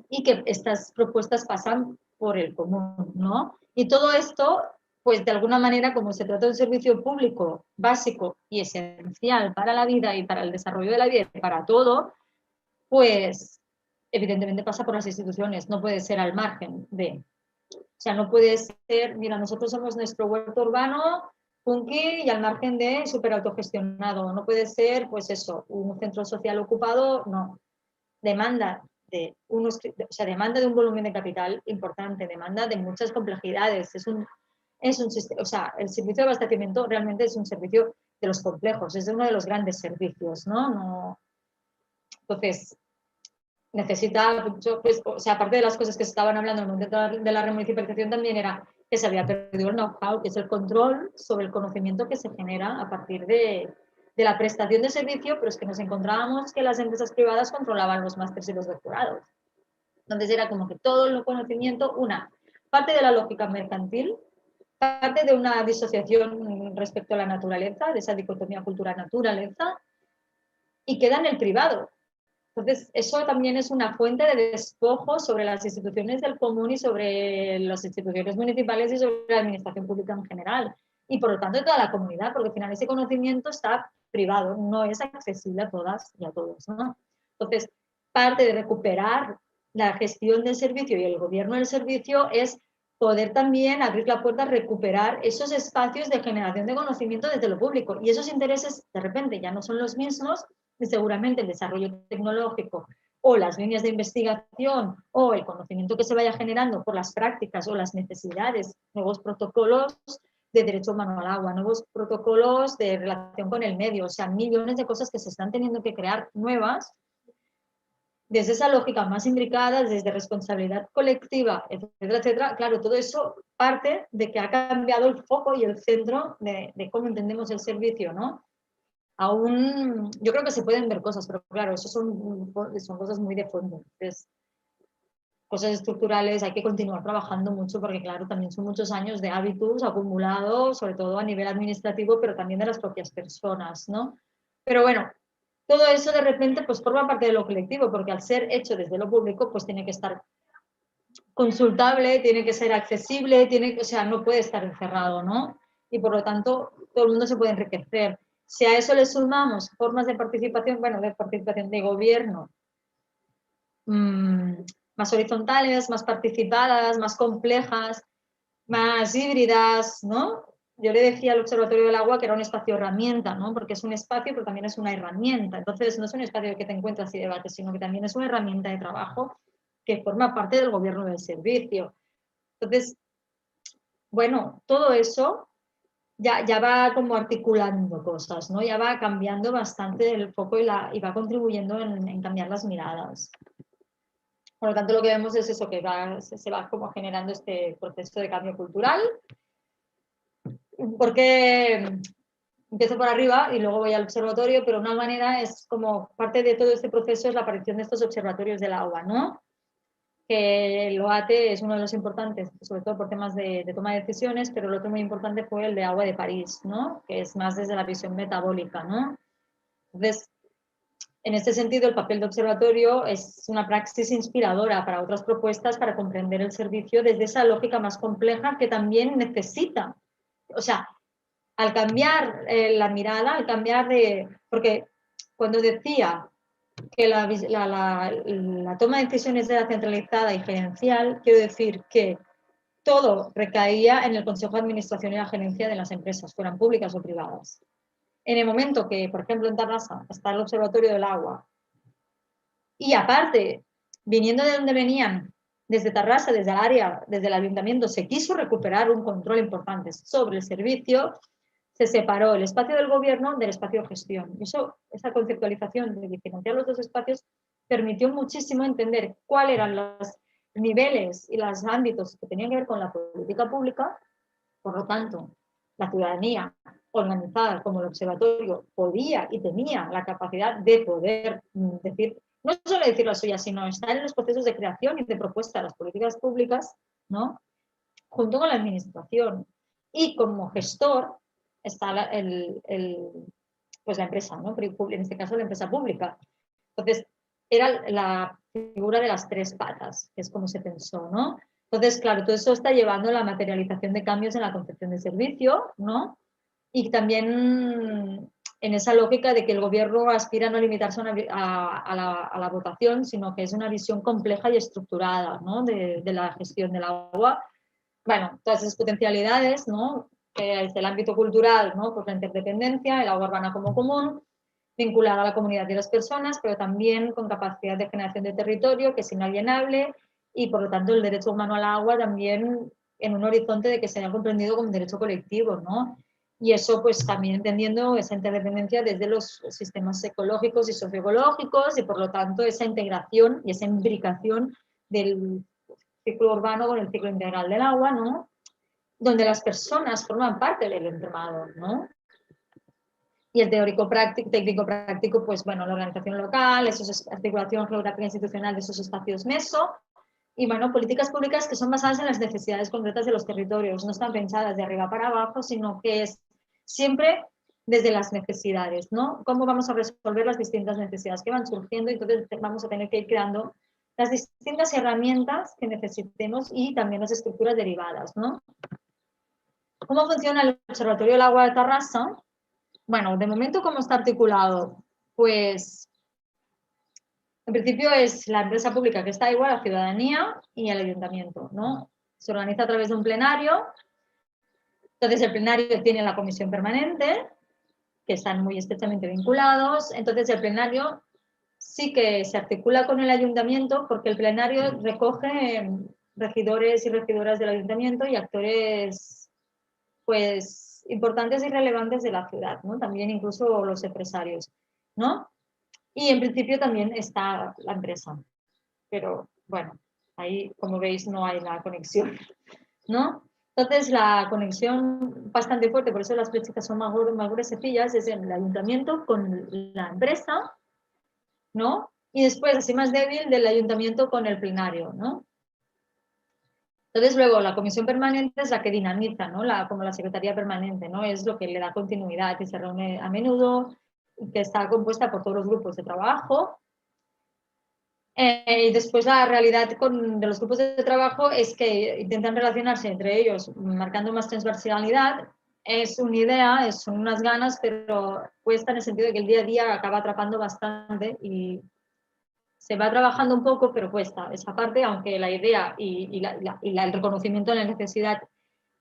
y que estas propuestas pasan por el común, ¿no? Y todo esto, pues de alguna manera, como se trata de un servicio público básico y esencial para la vida y para el desarrollo de la vida y para todo, pues evidentemente pasa por las instituciones, no puede ser al margen de. O sea, no puede ser, mira, nosotros somos nuestro huerto urbano, punky y al margen de súper autogestionado. No puede ser, pues eso, un centro social ocupado, no. Demanda o sea, demanda de un volumen de capital importante, demanda de muchas complejidades. Es un sistema, o sea, el servicio de abastecimiento realmente es un servicio de los complejos, es uno de los grandes servicios, ¿no? Entonces, necesita, pues, o sea, aparte de las cosas que se estaban hablando en el momento de la remunicipalización, también era que se había perdido el know-how, que es el control sobre el conocimiento que se genera a partir de la prestación de servicio, pero es que nos encontrábamos que las empresas privadas controlaban los másteres y los doctorados. Entonces era como que todo el conocimiento, una parte de la lógica mercantil, parte de una disociación respecto a la naturaleza, de esa dicotomía cultura-naturaleza, y queda en el privado. Entonces, eso también es una fuente de despojo sobre las instituciones del común y sobre las instituciones municipales y sobre la administración pública en general. Y por lo tanto, de toda la comunidad, porque al final ese conocimiento está privado, no es accesible a todas y a todos, ¿no? Entonces, parte de recuperar la gestión del servicio y el gobierno del servicio es poder también abrir la puerta a recuperar esos espacios de generación de conocimiento desde lo público. Y esos intereses, de repente, ya no son los mismos, y seguramente el desarrollo tecnológico o las líneas de investigación o el conocimiento que se vaya generando por las prácticas o las necesidades, nuevos protocolos de derecho humano al agua, nuevos protocolos de relación con el medio, o sea, millones de cosas que se están teniendo que crear nuevas desde esa lógica más imbricada, desde responsabilidad colectiva, etcétera, etcétera. Claro, todo eso parte de que ha cambiado el foco y el centro de cómo entendemos el servicio, ¿no? Aún, yo creo que se pueden ver cosas, pero claro, eso son cosas muy de fondo. Entonces, cosas estructurales hay que continuar trabajando mucho porque, claro, también son muchos años de hábitos acumulados, sobre todo a nivel administrativo, pero también de las propias personas, ¿no? Pero bueno, todo eso de repente pues forma parte de lo colectivo, porque al ser hecho desde lo público, pues tiene que estar consultable, tiene que ser accesible, o sea, no puede estar encerrado, ¿no? Y por lo tanto, todo el mundo se puede enriquecer. Si a eso le sumamos formas de participación, bueno, de participación de gobierno, más horizontales, más participadas, más complejas, más híbridas, ¿no? Yo le decía al Observatorio del Agua que era un espacio herramienta, ¿no? Porque es un espacio, pero también es una herramienta. Entonces, no es un espacio que te encuentras y debates, sino que también es una herramienta de trabajo que forma parte del gobierno del servicio. Entonces, bueno, todo eso ya va como articulando cosas, ¿no? Ya va cambiando bastante el foco y va contribuyendo en cambiar las miradas. Por lo tanto, lo que vemos es eso, que se va como generando este proceso de cambio cultural. Porque empiezo por arriba y luego voy al observatorio, pero una manera es como parte de todo este proceso es la aparición de estos observatorios del agua, ¿no? que el OATE es uno de los importantes, sobre todo por temas de toma de decisiones, pero el otro muy importante fue el de Agua de París, ¿no? Que es más desde la visión metabólica, ¿no? Entonces, en este sentido, el papel de observatorio es una praxis inspiradora para otras propuestas para comprender el servicio desde esa lógica más compleja que también necesita. O sea, al cambiar la mirada, al cambiar de... Porque cuando decía que la toma de decisiones era centralizada y gerencial, quiero decir que todo recaía en el Consejo de Administración y la gerencia de las empresas, fueran públicas o privadas. En el momento que, por ejemplo, en Tarrasa está el Observatorio del Agua, y aparte, viniendo de donde venían, desde Tarrasa, desde el área, desde el ayuntamiento, se quiso recuperar un control importante sobre el servicio, se separó el espacio del gobierno del espacio de gestión. Y eso, esa conceptualización de diferenciar los dos espacios permitió muchísimo entender cuáles eran los niveles y los ámbitos que tenían que ver con la política pública. Por lo tanto, la ciudadanía organizada como el observatorio podía y tenía la capacidad de poder decir, no solo decir la suya, sino estar en los procesos de creación y de propuesta de las políticas públicas, ¿no? Junto con la administración. Y como gestor está pues la empresa, ¿no? En este caso la empresa pública. Entonces, era la figura de las tres patas, que es como se pensó, ¿no? Entonces, claro, todo eso está llevando a la materialización de cambios en la concepción de servicio, ¿no? Y también en esa lógica de que el gobierno aspira a no limitarse a la votación, sino que es una visión compleja y estructurada, ¿no? de la gestión del agua. Bueno, todas esas potencialidades, ¿no? Desde el ámbito cultural, ¿no? Pues la interdependencia, el agua urbana como común, vinculada a la comunidad de las personas, pero también con capacidad de generación de territorio, que es inalienable, y por lo tanto el derecho humano al agua también en un horizonte de que se haya comprendido como un derecho colectivo, ¿no? Y eso pues también entendiendo esa interdependencia desde los sistemas ecológicos y socioecológicos y por lo tanto esa integración y esa imbricación del ciclo urbano con el ciclo integral del agua, ¿no? Donde las personas forman parte del entramado, ¿no? Y el técnico-práctico, pues bueno, la organización local, articulación geográfica institucional de esos espacios meso, y bueno, políticas públicas que son basadas en las necesidades concretas de los territorios, no están pensadas de arriba para abajo, sino que es siempre desde las necesidades, ¿no? ¿Cómo vamos a resolver las distintas necesidades que van surgiendo? Entonces vamos a tener que ir creando las distintas herramientas que necesitemos y también las estructuras derivadas, ¿no? ¿Cómo funciona el Observatorio del Agua de Tarrasa? Bueno, de momento, ¿cómo está articulado? Pues, en principio es la empresa pública que está igual, la ciudadanía y el ayuntamiento, ¿no? Se organiza a través de un plenario. Entonces, el plenario tiene la comisión permanente, que están muy estrechamente vinculados. Entonces, el plenario sí que se articula con el ayuntamiento porque el plenario recoge regidores y regidoras del ayuntamiento y actores, pues, importantes y relevantes de la ciudad, ¿no? También incluso los empresarios, ¿no? Y en principio también está la empresa, pero bueno, ahí como veis no hay la conexión, ¿no? Entonces la conexión bastante fuerte, por eso las flechitas son más gruesecillas, es el ayuntamiento con la empresa, ¿no? Y después, así más débil, del ayuntamiento con el plenario, ¿no? Entonces, luego, la comisión permanente es la que dinamiza, ¿no? Como la secretaría permanente, ¿no? Es lo que le da continuidad, que se reúne a menudo, que está compuesta por todos los grupos de trabajo. Y después la realidad de los grupos de trabajo es que intentan relacionarse entre ellos, marcando más transversalidad. Es una idea, son unas ganas, pero cuesta en el sentido de que el día a día acaba atrapando bastante y se va trabajando un poco, pero cuesta esa parte, aunque la idea y el reconocimiento de la necesidad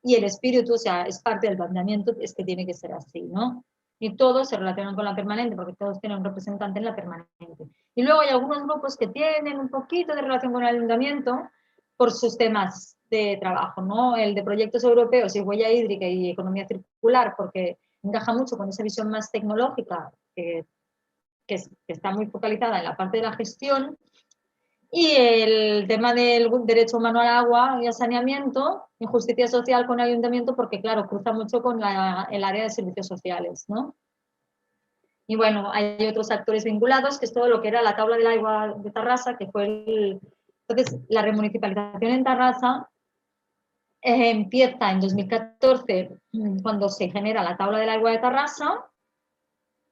y el espíritu, o sea, es parte del planteamiento, es que tiene que ser así, ¿no? Y todos se relacionan con la permanente, porque todos tienen un representante en la permanente. Y luego hay algunos grupos que tienen un poquito de relación con el ayuntamiento por sus temas de trabajo, ¿no? El de proyectos europeos y huella hídrica y economía circular, porque encaja mucho con esa visión más tecnológica que está muy focalizada en la parte de la gestión, y el tema del derecho humano al agua y al saneamiento, injusticia social con el ayuntamiento, porque claro, cruza mucho con el área de servicios sociales, ¿no? Y bueno, hay otros actores vinculados, que es todo lo que era la tabla del agua de Tarrasa, que fue Entonces, la remunicipalización en Tarrasa empieza en 2014, cuando se genera la tabla del agua de Tarrasa,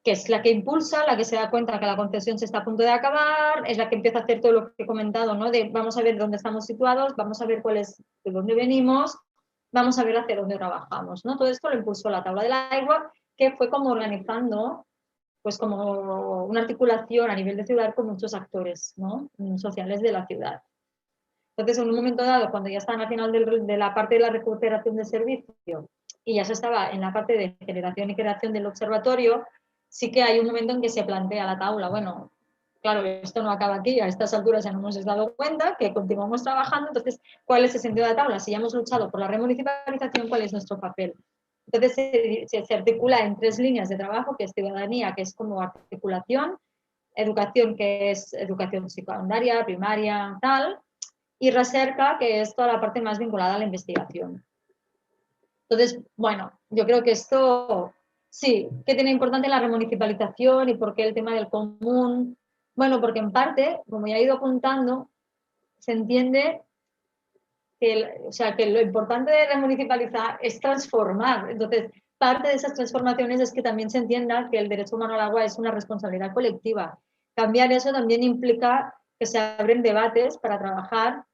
que es la que impulsa, la que se da cuenta que la concesión se está a punto de acabar, es la que empieza a hacer todo lo que he comentado, ¿no? De vamos a ver dónde estamos situados, vamos a ver de dónde venimos, vamos a ver hacia dónde trabajamos, ¿no? Todo esto lo impulsó la tabla del agua, que fue como organizando, pues como una articulación a nivel de ciudad con muchos actores, ¿no? Sociales de la ciudad. Entonces, en un momento dado, cuando ya estaban al final de la parte de la recuperación del servicio y ya se estaba en la parte de generación y creación del observatorio, sí que hay un momento en que se plantea la tabla, bueno, claro, esto no acaba aquí, a estas alturas ya no nos hemos dado cuenta que continuamos trabajando, entonces, ¿cuál es el sentido de la tabla? Si ya hemos luchado por la remunicipalización, ¿cuál es nuestro papel? Entonces, se articula en 3 líneas de trabajo, que es ciudadanía, que es como articulación, educación, que es educación secundaria, primaria, tal, y recerca, que es toda la parte más vinculada a la investigación. Entonces, bueno, yo creo que esto sí, que tiene importante la remunicipalización y por qué el tema del común. Bueno, porque en parte, como ya he ido apuntando, se entiende que lo importante de remunicipalizar es transformar. Entonces, parte de esas transformaciones es que también se entienda que el derecho humano al agua es una responsabilidad colectiva. Cambiar eso también implica que se abren debates para trabajar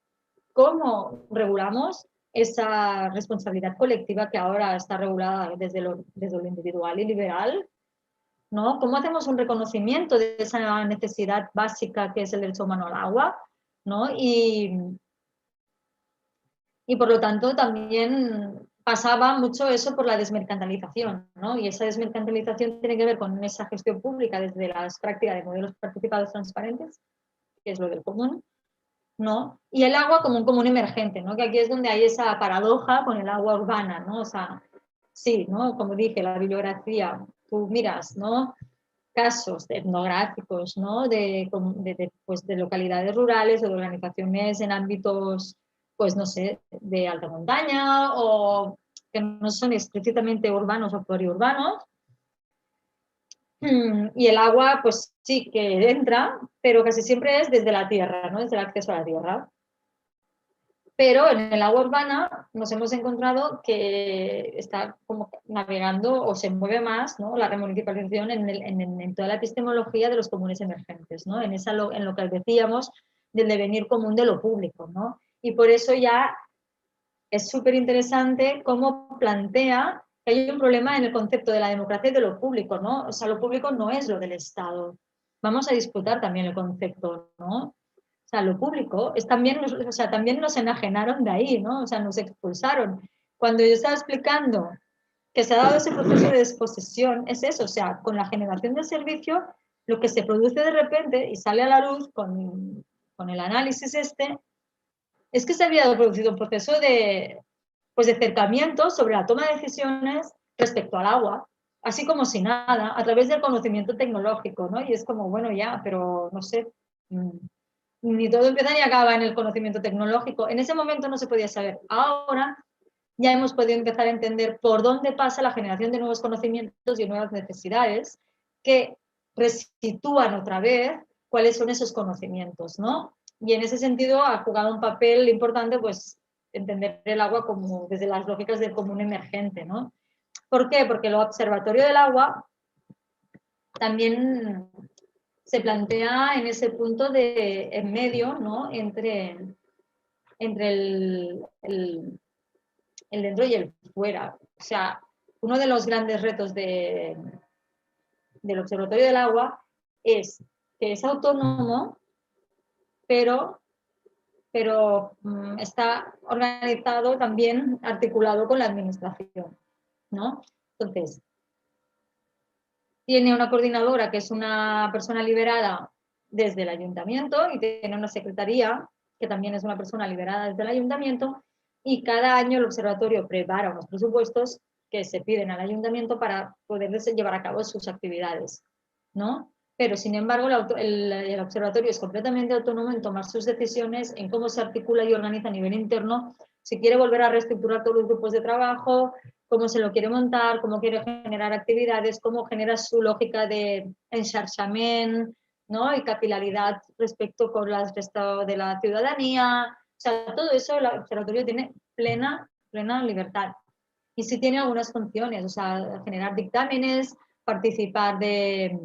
cómo regulamos esa responsabilidad colectiva que ahora está regulada desde lo individual y liberal, ¿no? ¿Cómo hacemos un reconocimiento de esa necesidad básica que es el derecho humano al agua, ¿no? Y por lo tanto también pasaba mucho eso por la desmercantilización, ¿no? Y esa desmercantilización tiene que ver con esa gestión pública desde las prácticas de modelos participados transparentes, que es lo del común, ¿no? Y el agua como un común emergente, ¿no? Que aquí es donde hay esa paradoja con el agua urbana, ¿no? O sea, sí, ¿no? Como dije, la bibliografía, tú miras, ¿no? Casos etnográficos, ¿no? Pues de localidades rurales o de organizaciones en ámbitos, pues no sé, de alta montaña o que no son explícitamente urbanos o pluriurbanos. Y el agua, pues sí que entra, pero casi siempre es desde la tierra, ¿no? Desde el acceso a la tierra. Pero en el agua urbana nos hemos encontrado que está como navegando o se mueve más, ¿no? La remunicipalización en toda la epistemología de los comunes emergentes, ¿no? En lo que decíamos del devenir común de lo público, ¿no? Y por eso ya es súper interesante cómo plantea que hay un problema en el concepto de la democracia y de lo público, ¿no? O sea, lo público no es lo del Estado. Vamos a disputar también el concepto, ¿no? O sea, lo público es también, o sea, también nos enajenaron de ahí, ¿no? O sea, nos expulsaron. Cuando yo estaba explicando que se ha dado ese proceso de desposesión, es eso, o sea, con la generación del servicio, lo que se produce de repente y sale a la luz con el análisis es que se había producido un proceso pues de acercamiento sobre la toma de decisiones respecto al agua, así como si nada, a través del conocimiento tecnológico, ¿no? Y es como, bueno, ya, pero no sé, ni todo empieza ni acaba en el conocimiento tecnológico. En ese momento no se podía saber. Ahora ya hemos podido empezar a entender por dónde pasa la generación de nuevos conocimientos y nuevas necesidades que resitúan otra vez cuáles son esos conocimientos, ¿no? Y en ese sentido ha jugado un papel importante, pues, entender el agua como desde las lógicas del común emergente, ¿no? ¿Por qué? Porque el Observatorio del Agua también se plantea en ese punto de en medio, ¿no? Entre el dentro y el fuera. O sea, uno de los grandes retos del Observatorio del Agua es que es autónomo, pero está organizado también articulado con la administración, ¿no? Entonces, tiene una coordinadora que es una persona liberada desde el ayuntamiento y tiene una secretaría que también es una persona liberada desde el ayuntamiento y cada año el observatorio prepara unos presupuestos que se piden al ayuntamiento para poder llevar a cabo sus actividades, ¿no? Pero, sin embargo, el observatorio es completamente autónomo en tomar sus decisiones, en cómo se articula y organiza a nivel interno, si quiere volver a reestructurar todos los grupos de trabajo, cómo se lo quiere montar, cómo quiere generar actividades, cómo genera su lógica de enxarxament, ¿no? Y capilaridad respecto con el resto de la ciudadanía. O sea, todo eso el observatorio tiene plena libertad. Y sí tiene algunas funciones, o sea, generar dictámenes, participar de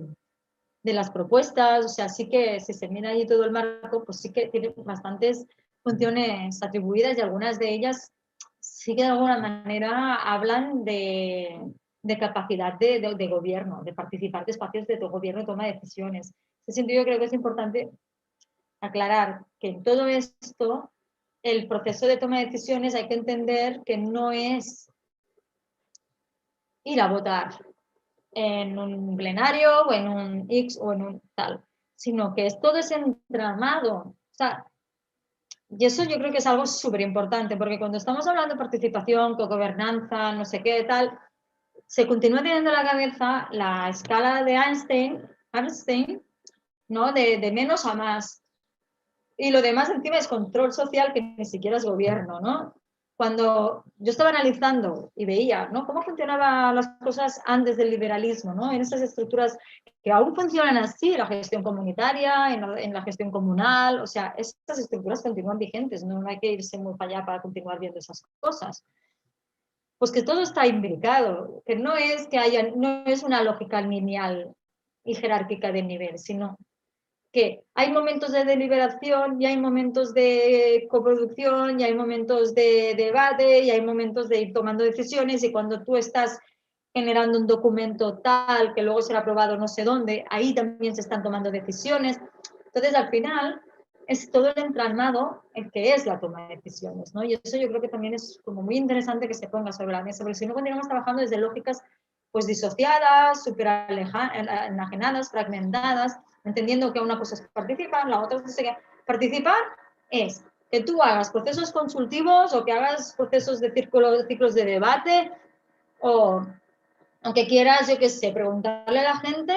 las propuestas, o sea, sí que si se mira allí todo el marco, pues sí que tiene bastantes funciones atribuidas y algunas de ellas sí que de alguna manera hablan de capacidad de gobierno, de participar de espacios de gobierno y toma de decisiones. En ese sentido, yo creo que es importante aclarar que en todo esto, el proceso de toma de decisiones hay que entender que no es ir a votar en un plenario o en un X o en un tal, sino que es todo ese entramado. O sea, y eso yo creo que es algo súper importante, porque cuando estamos hablando de participación, cogobernanza, no sé qué, tal, se continúa teniendo en la cabeza la escala de Einstein, ¿no? De menos a más. Y lo demás encima es control social, que ni siquiera es gobierno, ¿no? Cuando yo estaba analizando y veía, ¿no?, cómo funcionaban las cosas antes del liberalismo, ¿no?, en esas estructuras que aún funcionan así, la gestión comunitaria, en la gestión comunal, o sea, estas estructuras continúan vigentes, no hay que irse muy para allá para continuar viendo esas cosas. Pues que todo está imbricado, que no es que haya, no es una lógica lineal y jerárquica de nivel, sino que hay momentos de deliberación y hay momentos de coproducción y hay momentos de debate y hay momentos de ir tomando decisiones, y cuando tú estás generando un documento tal que luego será aprobado no sé dónde, ahí también se están tomando decisiones. Entonces, al final, es todo el entramado el que es la toma de decisiones, ¿no? Y eso yo creo que también es como muy interesante que se ponga sobre la mesa, porque si no continuamos trabajando desde lógicas pues disociadas, súper enajenadas, fragmentadas, entendiendo que una cosa es participar, la otra es que participar es que tú hagas procesos consultivos o que hagas procesos de ciclos de debate o que quieras, yo qué sé, preguntarle a la gente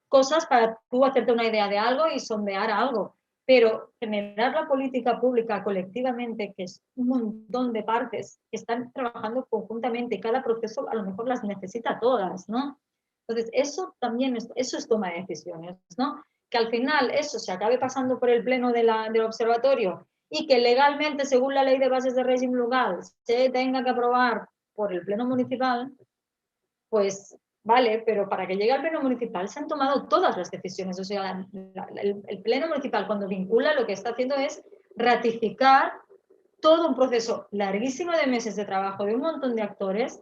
cosas para tú hacerte una idea de algo y sondear algo. Pero generar la política pública colectivamente, que es un montón de partes que están trabajando conjuntamente y cada proceso a lo mejor las necesita todas, ¿no? Entonces, eso también eso es toma de decisiones, ¿no? Que al final eso se acabe pasando por el pleno del observatorio y que legalmente, según la ley de bases de régimen local, se tenga que aprobar por el pleno municipal, pues vale, pero para que llegue al pleno municipal se han tomado todas las decisiones. O sea, el pleno municipal, cuando vincula, lo que está haciendo es ratificar todo un proceso larguísimo de meses de trabajo de un montón de actores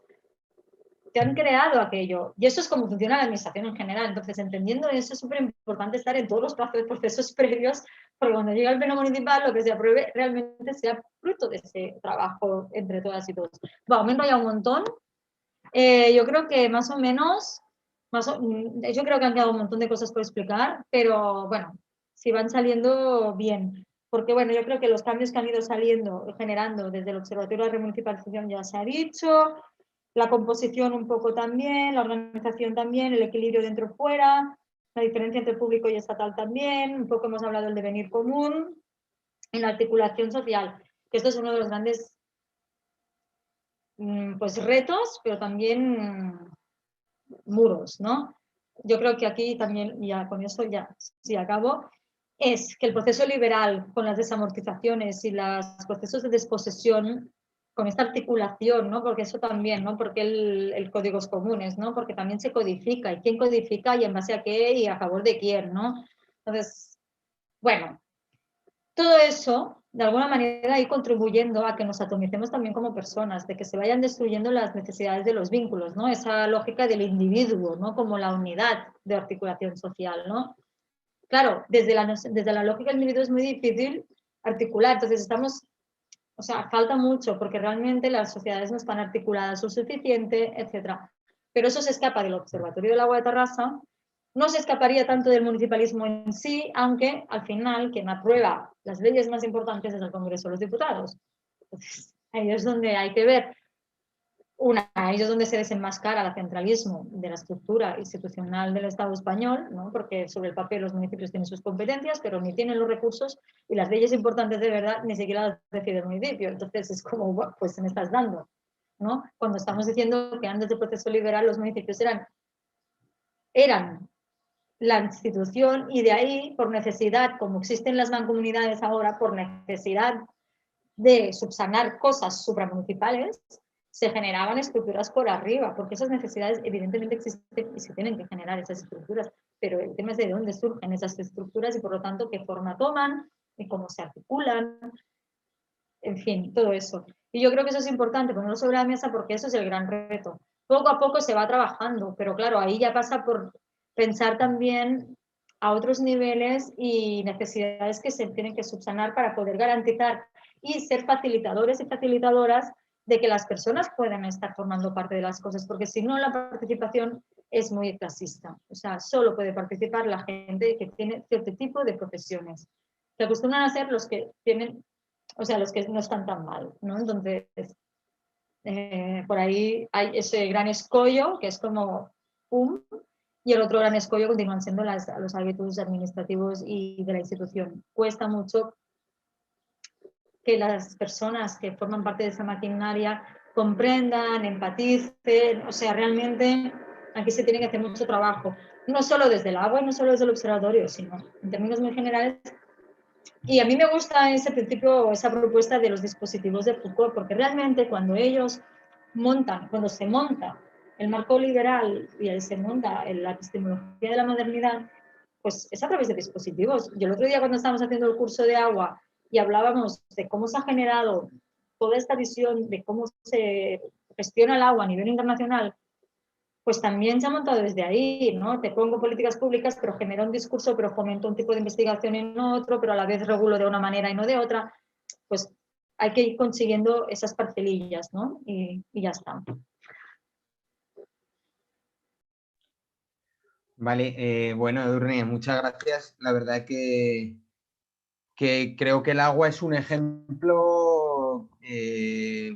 que han creado aquello. Y eso es como funciona la administración en general. Entonces, entendiendo eso, es súper importante estar en todos los procesos previos, porque cuando llega el pleno municipal, lo que se apruebe realmente sea fruto de ese trabajo entre todas y todos. Bueno, me he enrollado un montón. Yo creo que más o menos, yo creo que han quedado un montón de cosas por explicar, pero bueno, si van saliendo bien, porque bueno, yo creo que los cambios que han ido saliendo, generando desde el Observatorio de Remunicipalización ya se ha dicho, la composición un poco también, la organización también, el equilibrio dentro-fuera, la diferencia entre público y estatal también, un poco hemos hablado del devenir común, en la articulación social, que esto es uno de los grandes pues retos, pero también muros, ¿no? Yo creo que aquí también, ya con eso ya sí acabo, es que el proceso liberal con las desamortizaciones y los procesos de desposesión, con esta articulación, ¿no? Porque eso también, ¿no? Porque el códigos comunes, ¿no? Porque también se codifica, y quién codifica y en base a qué y a favor de quién, ¿no? Entonces, bueno, todo eso, de alguna manera, ir contribuyendo a que nos atomicemos también como personas, de que se vayan destruyendo las necesidades de los vínculos, ¿no? Esa lógica del individuo, ¿no? Como la unidad de articulación social, ¿no? Claro, desde la lógica del individuo es muy difícil articular, entonces estamos, o sea, falta mucho porque realmente las sociedades no están articuladas lo suficiente, etc. Pero eso se escapa del Observatorio del Agua de Tarrasa, no se escaparía tanto del municipalismo en sí, aunque al final quien aprueba las leyes más importantes es el Congreso de los Diputados. Entonces, ahí es donde hay que ver, ahí es donde se desenmascara el centralismo de la estructura institucional del Estado español, ¿no? Porque sobre el papel los municipios tienen sus competencias, pero ni tienen los recursos, y las leyes importantes de verdad ni siquiera las decide el municipio. Entonces es como, pues se me estás dando, ¿no? Cuando estamos diciendo que antes del proceso liberal los municipios eran la institución, y de ahí, por necesidad, como existen las mancomunidades ahora, por necesidad de subsanar cosas supramunicipales, se generaban estructuras por arriba, porque esas necesidades evidentemente existen y se tienen que generar esas estructuras, pero el tema es de dónde surgen esas estructuras y por lo tanto qué forma toman y cómo se articulan, en fin, todo eso. Y yo creo que eso es importante ponerlo sobre la mesa porque eso es el gran reto. Poco a poco se va trabajando, pero claro, ahí ya pasa por pensar también a otros niveles y necesidades que se tienen que subsanar para poder garantizar y ser facilitadores y facilitadoras de que las personas puedan estar formando parte de las cosas, porque si no la participación es muy clasista. O sea, solo puede participar la gente que tiene cierto tipo de profesiones, que acostumbran a ser los que tienen, o sea, los que no están tan mal, ¿no? Entonces, por ahí hay ese gran escollo que es como pum, y el otro gran escollo continúan siendo los hábitos administrativos y de la institución. Cuesta mucho que las personas que forman parte de esa maquinaria comprendan, empaticen, o sea, realmente aquí se tiene que hacer mucho trabajo, no solo desde el agua, no solo desde el observatorio, sino en términos muy generales. Y a mí me gusta ese principio, esa propuesta de los dispositivos de Foucault, porque realmente cuando ellos montan, cuando se monta el marco liberal y se monta la epistemología de la modernidad, pues es a través de dispositivos. Yo el otro día cuando estábamos haciendo el curso de agua y hablábamos de cómo se ha generado toda esta visión de cómo se gestiona el agua a nivel internacional, pues también se ha montado desde ahí, ¿no? Te pongo políticas públicas, pero genera un discurso, pero fomento un tipo de investigación en otro, pero a la vez regulo de una manera y no de otra. Pues hay que ir consiguiendo esas parcelillas, ¿no? Y ya está. Vale, bueno, Edurne, muchas gracias. La verdad que creo que el agua es un ejemplo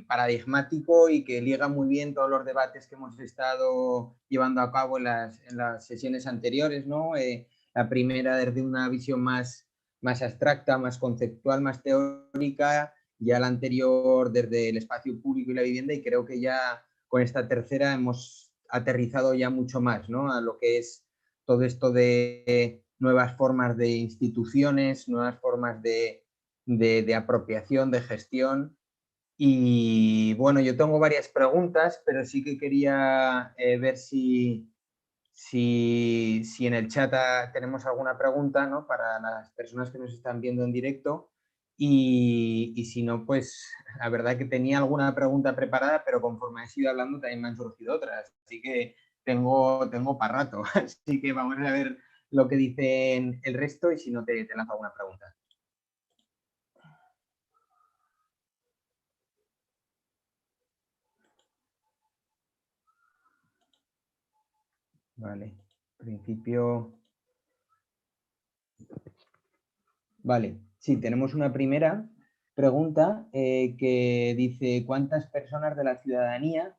paradigmático y que liga muy bien todos los debates que hemos estado llevando a cabo en las sesiones anteriores, ¿no? La primera desde una visión más abstracta, más conceptual, más teórica, ya la anterior desde el espacio público y la vivienda, y creo que ya con esta tercera hemos aterrizado ya mucho más, ¿no? A lo que es todo esto de nuevas formas de instituciones, nuevas formas de apropiación, de gestión. Y bueno, yo tengo varias preguntas, pero sí que quería ver si en el chat tenemos alguna pregunta, ¿no? Para las personas que nos están viendo en directo. Y si no, pues la verdad que tenía alguna pregunta preparada, pero conforme he ido hablando también me han surgido otras. Así que tengo para rato. Así que vamos a ver lo que dicen el resto y si no te lanzo alguna pregunta. Vale, en principio... Vale, sí, tenemos una primera pregunta que dice ¿cuántas personas de la ciudadanía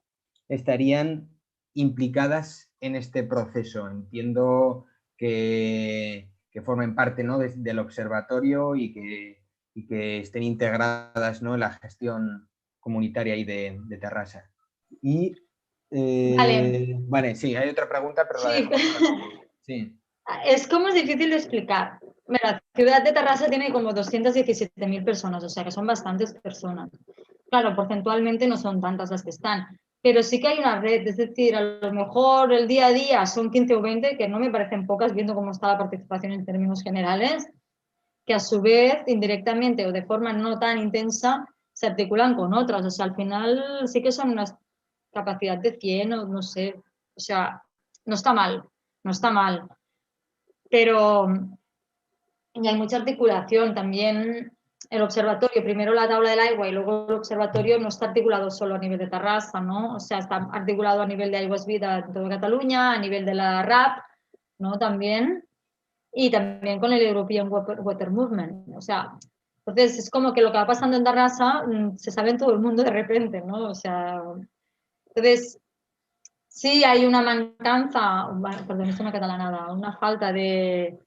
estarían implicadas en este proceso? Entiendo que formen parte, ¿no? del observatorio y que estén integradas, ¿no? en la gestión comunitaria y de Terrassa. Y vale, sí, hay otra pregunta, pero la dejo. Sí. Es como es difícil de explicar. La ciudad de Terrassa tiene como 217.000 personas, o sea que son bastantes personas. Claro, porcentualmente no son tantas las que están, pero sí que hay una red, es decir, a lo mejor el día a día son 15 o 20, que no me parecen pocas viendo cómo está la participación en términos generales, que a su vez, indirectamente o de forma no tan intensa, se articulan con otras. O sea, al final sí que son una capacidad de 100 o no sé, o sea, no está mal, no está mal. Pero y hay mucha articulación también. El observatorio, primero la tabla del agua y luego el observatorio no está articulado solo a nivel de Terrassa, ¿no? O sea, está articulado a nivel de Aigües Vida en toda Cataluña, a nivel de la RAP, ¿no? También, y también con el European Water Movement. O sea, entonces es como que lo que va pasando en Terrassa se sabe en todo el mundo de repente, ¿no? O sea, entonces sí hay una mancanza, bueno, perdón, es una catalanada, una falta de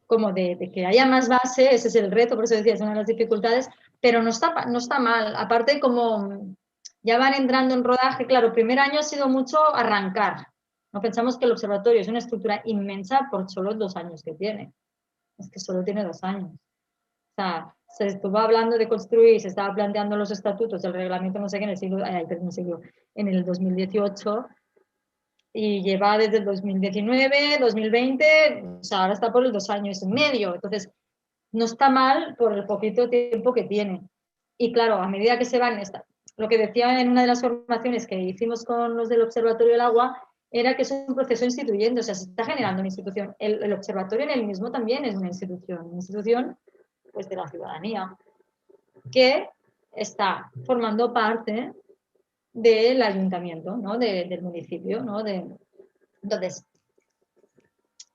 como de que haya más base, ese es el reto, por eso decía, es una de las dificultades, pero no está mal. Aparte, como ya van entrando en rodaje, claro, el primer año ha sido mucho arrancar, No pensamos que el observatorio es una estructura inmensa por solo 2 años que tiene. Es que solo tiene 2 años. O sea, se estuvo hablando de construir, se estaba planteando los estatutos, el reglamento, no sé qué, en el 2018, y lleva desde el 2019, 2020, o sea, ahora está por los 2 años y medio. Entonces, no está mal por el poquito tiempo que tiene. Y claro, a medida que se van, lo que decía en una de las formaciones que hicimos con los del Observatorio del Agua, era que es un proceso instituyente, o sea, se está generando una institución. El observatorio en el mismo también es una institución pues, de la ciudadanía, que está formando parte del ayuntamiento, ¿no? Del municipio, ¿no? Entonces,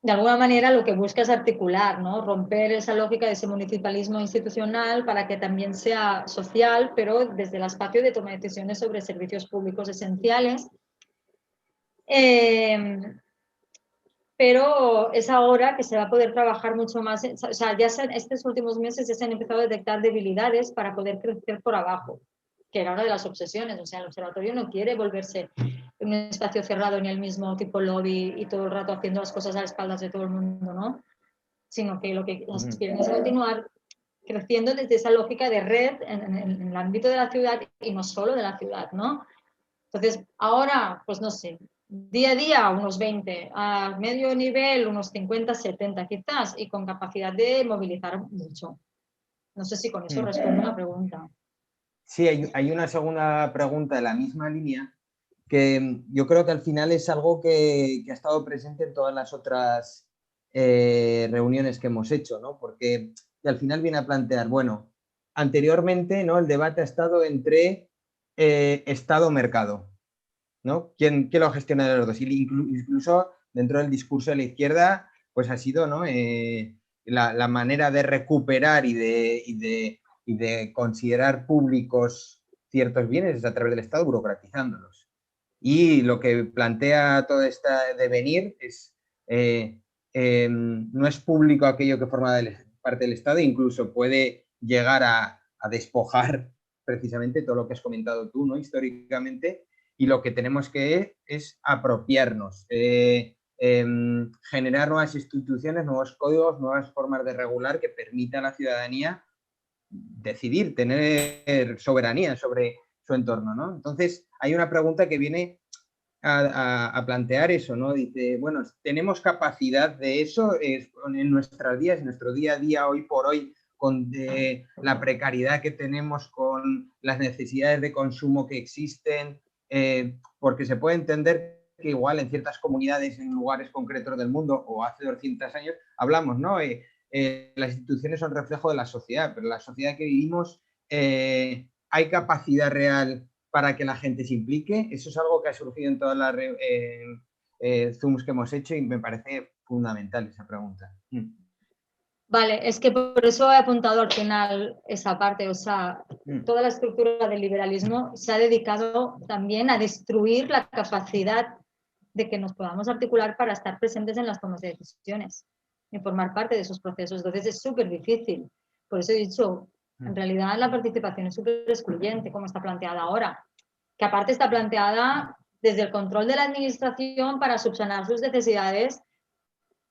de alguna manera lo que busca es articular, ¿no? Romper esa lógica de ese municipalismo institucional para que también sea social, pero desde el espacio de toma de decisiones sobre servicios públicos esenciales. Pero es ahora que se va a poder trabajar mucho más, o sea, estos últimos meses ya se han empezado a detectar debilidades para poder crecer por abajo, que era una de las obsesiones. O sea, el observatorio no quiere volverse un espacio cerrado ni el mismo tipo lobby y todo el rato haciendo las cosas a las espaldas de todo el mundo, ¿no? Sino que lo que quieren es continuar creciendo desde esa lógica de red en el ámbito de la ciudad y no solo de la ciudad, ¿no? Entonces, ahora, pues no sé, día a día unos 20, a medio nivel unos 50, 70 quizás, y con capacidad de movilizar mucho. No sé si con eso respondo la pregunta. Sí, hay una segunda pregunta de la misma línea que yo creo que al final es algo que ha estado presente en todas las otras reuniones que hemos hecho, ¿no? Porque al final viene a plantear, bueno, anteriormente, ¿no? El debate ha estado entre Estado-mercado, ¿no? ¿Quién lo gestiona de los dos? Incluso dentro del discurso de la izquierda, pues ha sido, ¿no? La manera de recuperar y de considerar públicos ciertos bienes es a través del Estado, burocratizándolos. Y lo que plantea todo este devenir es no es público aquello que forma parte del Estado, incluso puede llegar a despojar precisamente todo lo que has comentado tú, ¿no? Históricamente, y lo que tenemos que es apropiarnos, generar nuevas instituciones, nuevos códigos, nuevas formas de regular que permita a la ciudadanía decidir, tener soberanía sobre su entorno, ¿no? Entonces, hay una pregunta que viene a plantear eso, ¿no? Dice, bueno, ¿tenemos capacidad de eso en nuestras vidas, en nuestro día a día, hoy por hoy, con la precariedad que tenemos, con las necesidades de consumo que existen? Porque se puede entender que igual en ciertas comunidades, en lugares concretos del mundo, o hace 200 años, hablamos, ¿no? Las instituciones son reflejo de la sociedad, pero la sociedad que vivimos, ¿hay capacidad real para que la gente se implique? Eso es algo que ha surgido en todas las Zooms que hemos hecho y me parece fundamental esa pregunta. Vale, es que por eso he apuntado al final esa parte, o sea, toda la estructura del liberalismo se ha dedicado también a destruir la capacidad de que nos podamos articular para estar presentes en las tomas de decisiones y formar parte de esos procesos. Entonces es súper difícil. Por eso he dicho, en realidad la participación es súper excluyente, como está planteada ahora, que aparte está planteada desde el control de la administración para subsanar sus necesidades,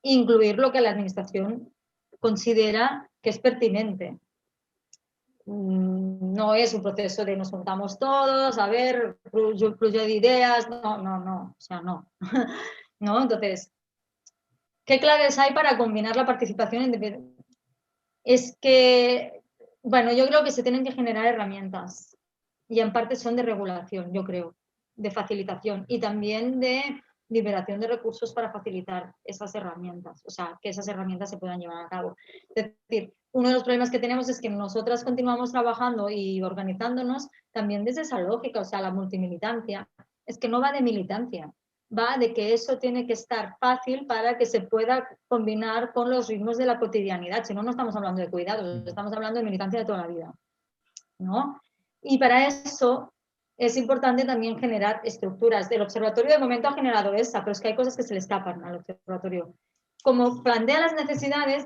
incluir lo que la administración considera que es pertinente. No es un proceso de nos juntamos todos, a ver, fluyo de ideas, no, o sea, no. ¿No? Entonces, ¿qué claves hay para combinar la participación independiente? Es que, bueno, yo creo que se tienen que generar herramientas y en parte son de regulación, yo creo, de facilitación y también de liberación de recursos para facilitar esas herramientas, o sea, que esas herramientas se puedan llevar a cabo. Es decir, uno de los problemas que tenemos es que nosotras continuamos trabajando y organizándonos también desde esa lógica, o sea, la multimilitancia. Es que no va de militancia, va de que eso tiene que estar fácil para que se pueda combinar con los ritmos de la cotidianidad. Si no, no estamos hablando de cuidados, estamos hablando de militancia de toda la vida, ¿no? Y para eso es importante también generar estructuras. El observatorio de momento ha generado esa, pero es que hay cosas que se le escapan al observatorio. Como plantea las necesidades,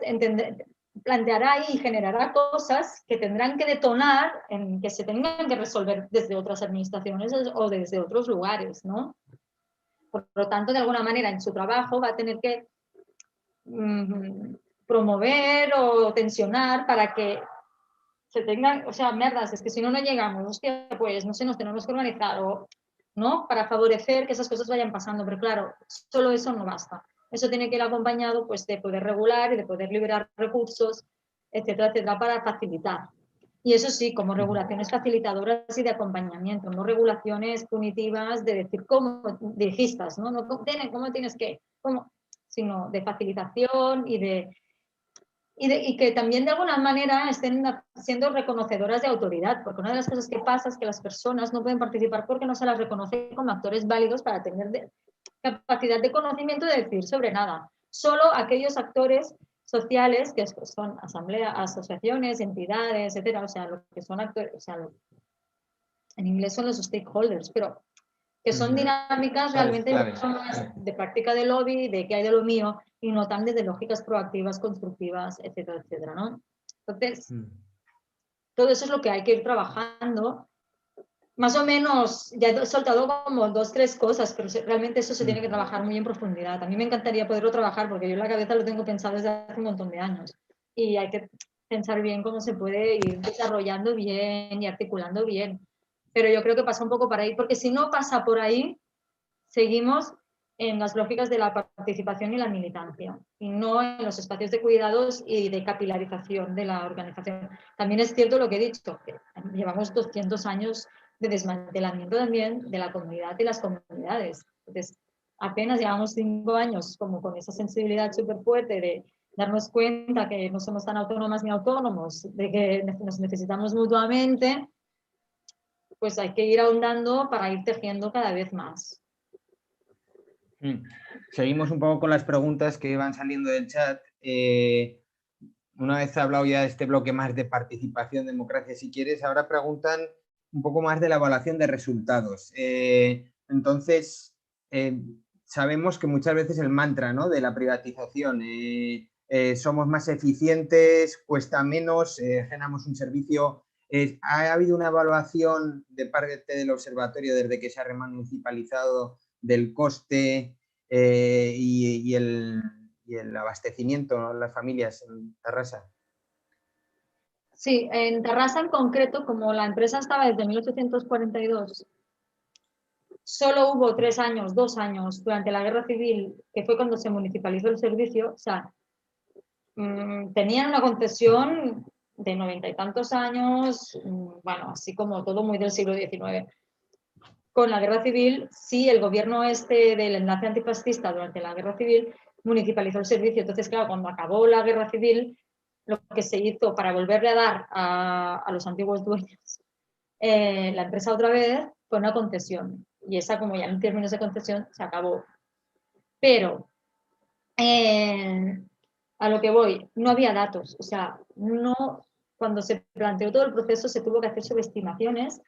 planteará y generará cosas que tendrán que detonar, en que se tengan que resolver desde otras administraciones o desde otros lugares, ¿no? Por lo tanto, de alguna manera, en su trabajo va a tener que promover o tensionar para que se tengan, o sea, merdas, es que si no, no llegamos, hostia, pues no sé, nos tenemos que organizar, o, ¿no? Para favorecer que esas cosas vayan pasando, pero claro, solo eso no basta. Eso tiene que ir acompañado, pues, de poder regular y de poder liberar recursos, etcétera, etcétera, para facilitar. Y eso sí, como regulaciones facilitadoras y de acompañamiento, no regulaciones punitivas de decir cómo dirigistas, ¿no? No cómo tienes que, cómo, sino de facilitación y que también de alguna manera estén siendo reconocedoras de autoridad, porque una de las cosas que pasa es que las personas no pueden participar porque no se las reconoce como actores válidos para tener capacidad de conocimiento de decir sobre nada. Solo aquellos actores sociales que son asambleas, asociaciones, entidades, etcétera, o sea, lo que son actores, o sea, en inglés son los stakeholders, pero que son dinámicas realmente mucho más de práctica de lobby, de qué hay de lo mío, y no tan desde lógicas proactivas, constructivas, etcétera, etcétera, ¿no? Entonces, todo eso es lo que hay que ir trabajando. Más o menos, ya he soltado como 2, 3 cosas, pero realmente eso se tiene que trabajar muy en profundidad. A mí me encantaría poderlo trabajar porque yo en la cabeza lo tengo pensado desde hace un montón de años. Y hay que pensar bien cómo se puede ir desarrollando bien y articulando bien. Pero yo creo que pasa un poco por ahí, porque si no pasa por ahí, seguimos en las lógicas de la participación y la militancia, y no en los espacios de cuidados y de capilarización de la organización. También es cierto lo que he dicho, que llevamos 200 años de desmantelamiento también de la comunidad y las comunidades. Entonces, apenas llevamos 5 años como con esa sensibilidad súper fuerte de darnos cuenta que no somos tan autónomas ni autónomos, de que nos necesitamos mutuamente, pues hay que ir ahondando para ir tejiendo cada vez más. Seguimos un poco con las preguntas que van saliendo del chat. Una vez hablado ya de este bloque más de participación, democracia, si quieres, ahora preguntan un poco más de la evaluación de resultados. Entonces, sabemos que muchas veces el mantra, ¿no?, de la privatización, somos más eficientes, cuesta menos, generamos un servicio. ¿Ha habido una evaluación de parte del observatorio desde que se ha remunicipalizado del coste y el abastecimiento a las familias en Tarrasa? Sí, en Tarrasa en concreto, como la empresa estaba desde 1842, solo hubo 3 años, 2 años durante la Guerra Civil, que fue cuando se municipalizó el servicio, o sea, tenían una concesión de 90 y tantos años, bueno, así como todo muy del siglo XIX. Con la Guerra Civil, sí, el gobierno del enlace antifascista durante la Guerra Civil municipalizó el servicio. Entonces, claro, cuando acabó la Guerra Civil, lo que se hizo para volverle a dar a los antiguos dueños la empresa otra vez fue una concesión. Y esa, como ya en términos de concesión, se acabó. Pero a lo que voy, no había datos. O sea, no, cuando se planteó todo el proceso se tuvo que hacer subestimaciones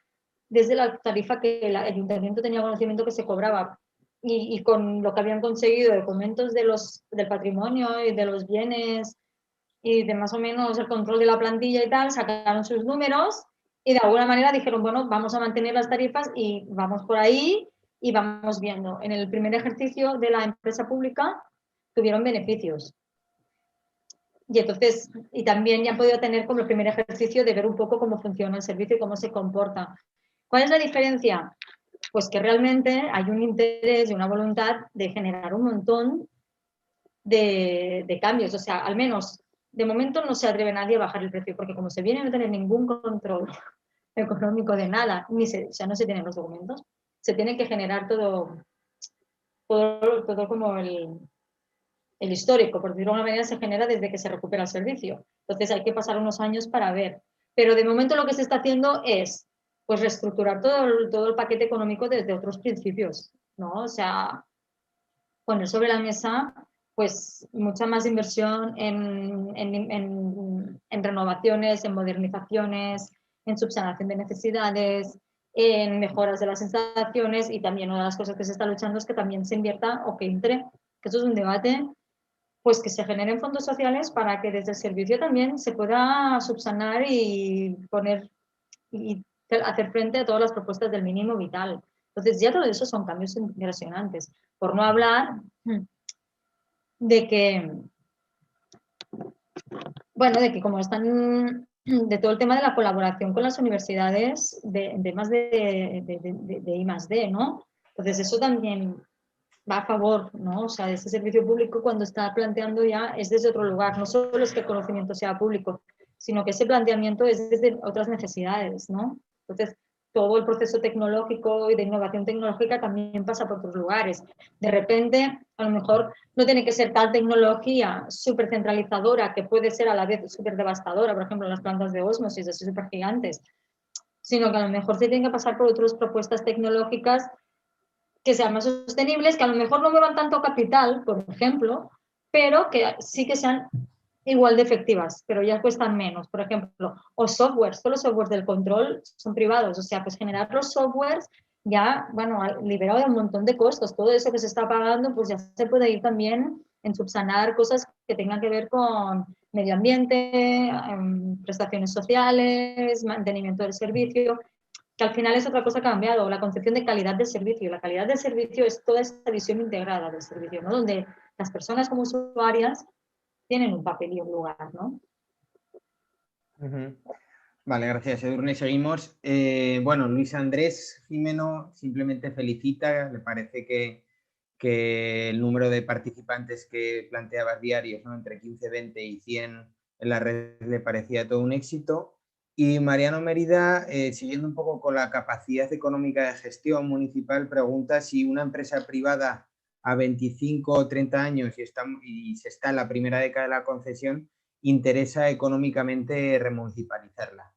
desde la tarifa que el ayuntamiento tenía conocimiento que se cobraba y con lo que habían conseguido documentos del patrimonio y de los bienes y de más o menos el control de la plantilla y tal, sacaron sus números y de alguna manera dijeron, bueno, vamos a mantener las tarifas y vamos por ahí y vamos viendo. En el primer ejercicio de la empresa pública tuvieron beneficios. Y entonces, y también ya han podido tener como el primer ejercicio de ver un poco cómo funciona el servicio y cómo se comporta. ¿Cuál es la diferencia? Pues que realmente hay un interés y una voluntad de generar un montón de cambios. O sea, al menos de momento no se atreve nadie a bajar el precio, porque como se viene a no tener ningún control económico de nada, o sea, no se tienen los documentos, se tiene que generar todo como el histórico, por decirlo de alguna manera, se genera desde que se recupera el servicio. Entonces hay que pasar unos años para ver. Pero de momento lo que se está haciendo es pues reestructurar todo el paquete económico desde otros principios, ¿no? O sea, poner sobre la mesa pues mucha más inversión en renovaciones, en modernizaciones, en subsanación de necesidades, en mejoras de las instalaciones, y también una de las cosas que se está luchando es que también se invierta o que entre, que eso es un debate, pues que se generen fondos sociales para que desde el servicio también se pueda subsanar y poner y hacer frente a todas las propuestas del mínimo vital. Entonces ya todo eso son cambios impresionantes. Por no hablar de que, bueno, de que como están, de todo el tema de la colaboración con las universidades de temas de I+D, ¿no? Entonces eso también va a favor, ¿no? O sea, ese servicio público cuando está planteando ya es desde otro lugar, no solo es que el conocimiento sea público, sino que ese planteamiento es desde otras necesidades, ¿no? Entonces, todo el proceso tecnológico y de innovación tecnológica también pasa por otros lugares. De repente, a lo mejor no tiene que ser tal tecnología súper centralizadora que puede ser a la vez súper devastadora, por ejemplo, las plantas de ósmosis, así súper gigantes, sino que a lo mejor se tiene que pasar por otras propuestas tecnológicas que sean más sostenibles, que a lo mejor no muevan tanto capital, por ejemplo, pero que sí que sean igual de efectivas, pero ya cuestan menos, por ejemplo, o softwares, todos los softwares del control son privados, o sea, pues generar los softwares ya, bueno, liberado de un montón de costos, todo eso que se está pagando, pues ya se puede ir también en subsanar cosas que tengan que ver con medio ambiente, prestaciones sociales, mantenimiento del servicio, que al final es otra cosa que ha cambiado, la concepción de calidad del servicio. La calidad del servicio es toda esta visión integrada del servicio, ¿no? Donde las personas como usuarias tienen un papel y un lugar, ¿no? Vale, gracias, Edurne. Seguimos. Bueno, Luis Andrés Jimeno simplemente felicita, le parece que el número de participantes que planteabas diarios, ¿no? Entre 15, 20 y 100 en la red le parecía todo un éxito. Y Mariano Mérida, siguiendo un poco con la capacidad económica de gestión municipal, pregunta si una empresa privada a 25 o 30 años y se está en la primera década de la concesión, interesa económicamente remunicipalizarla.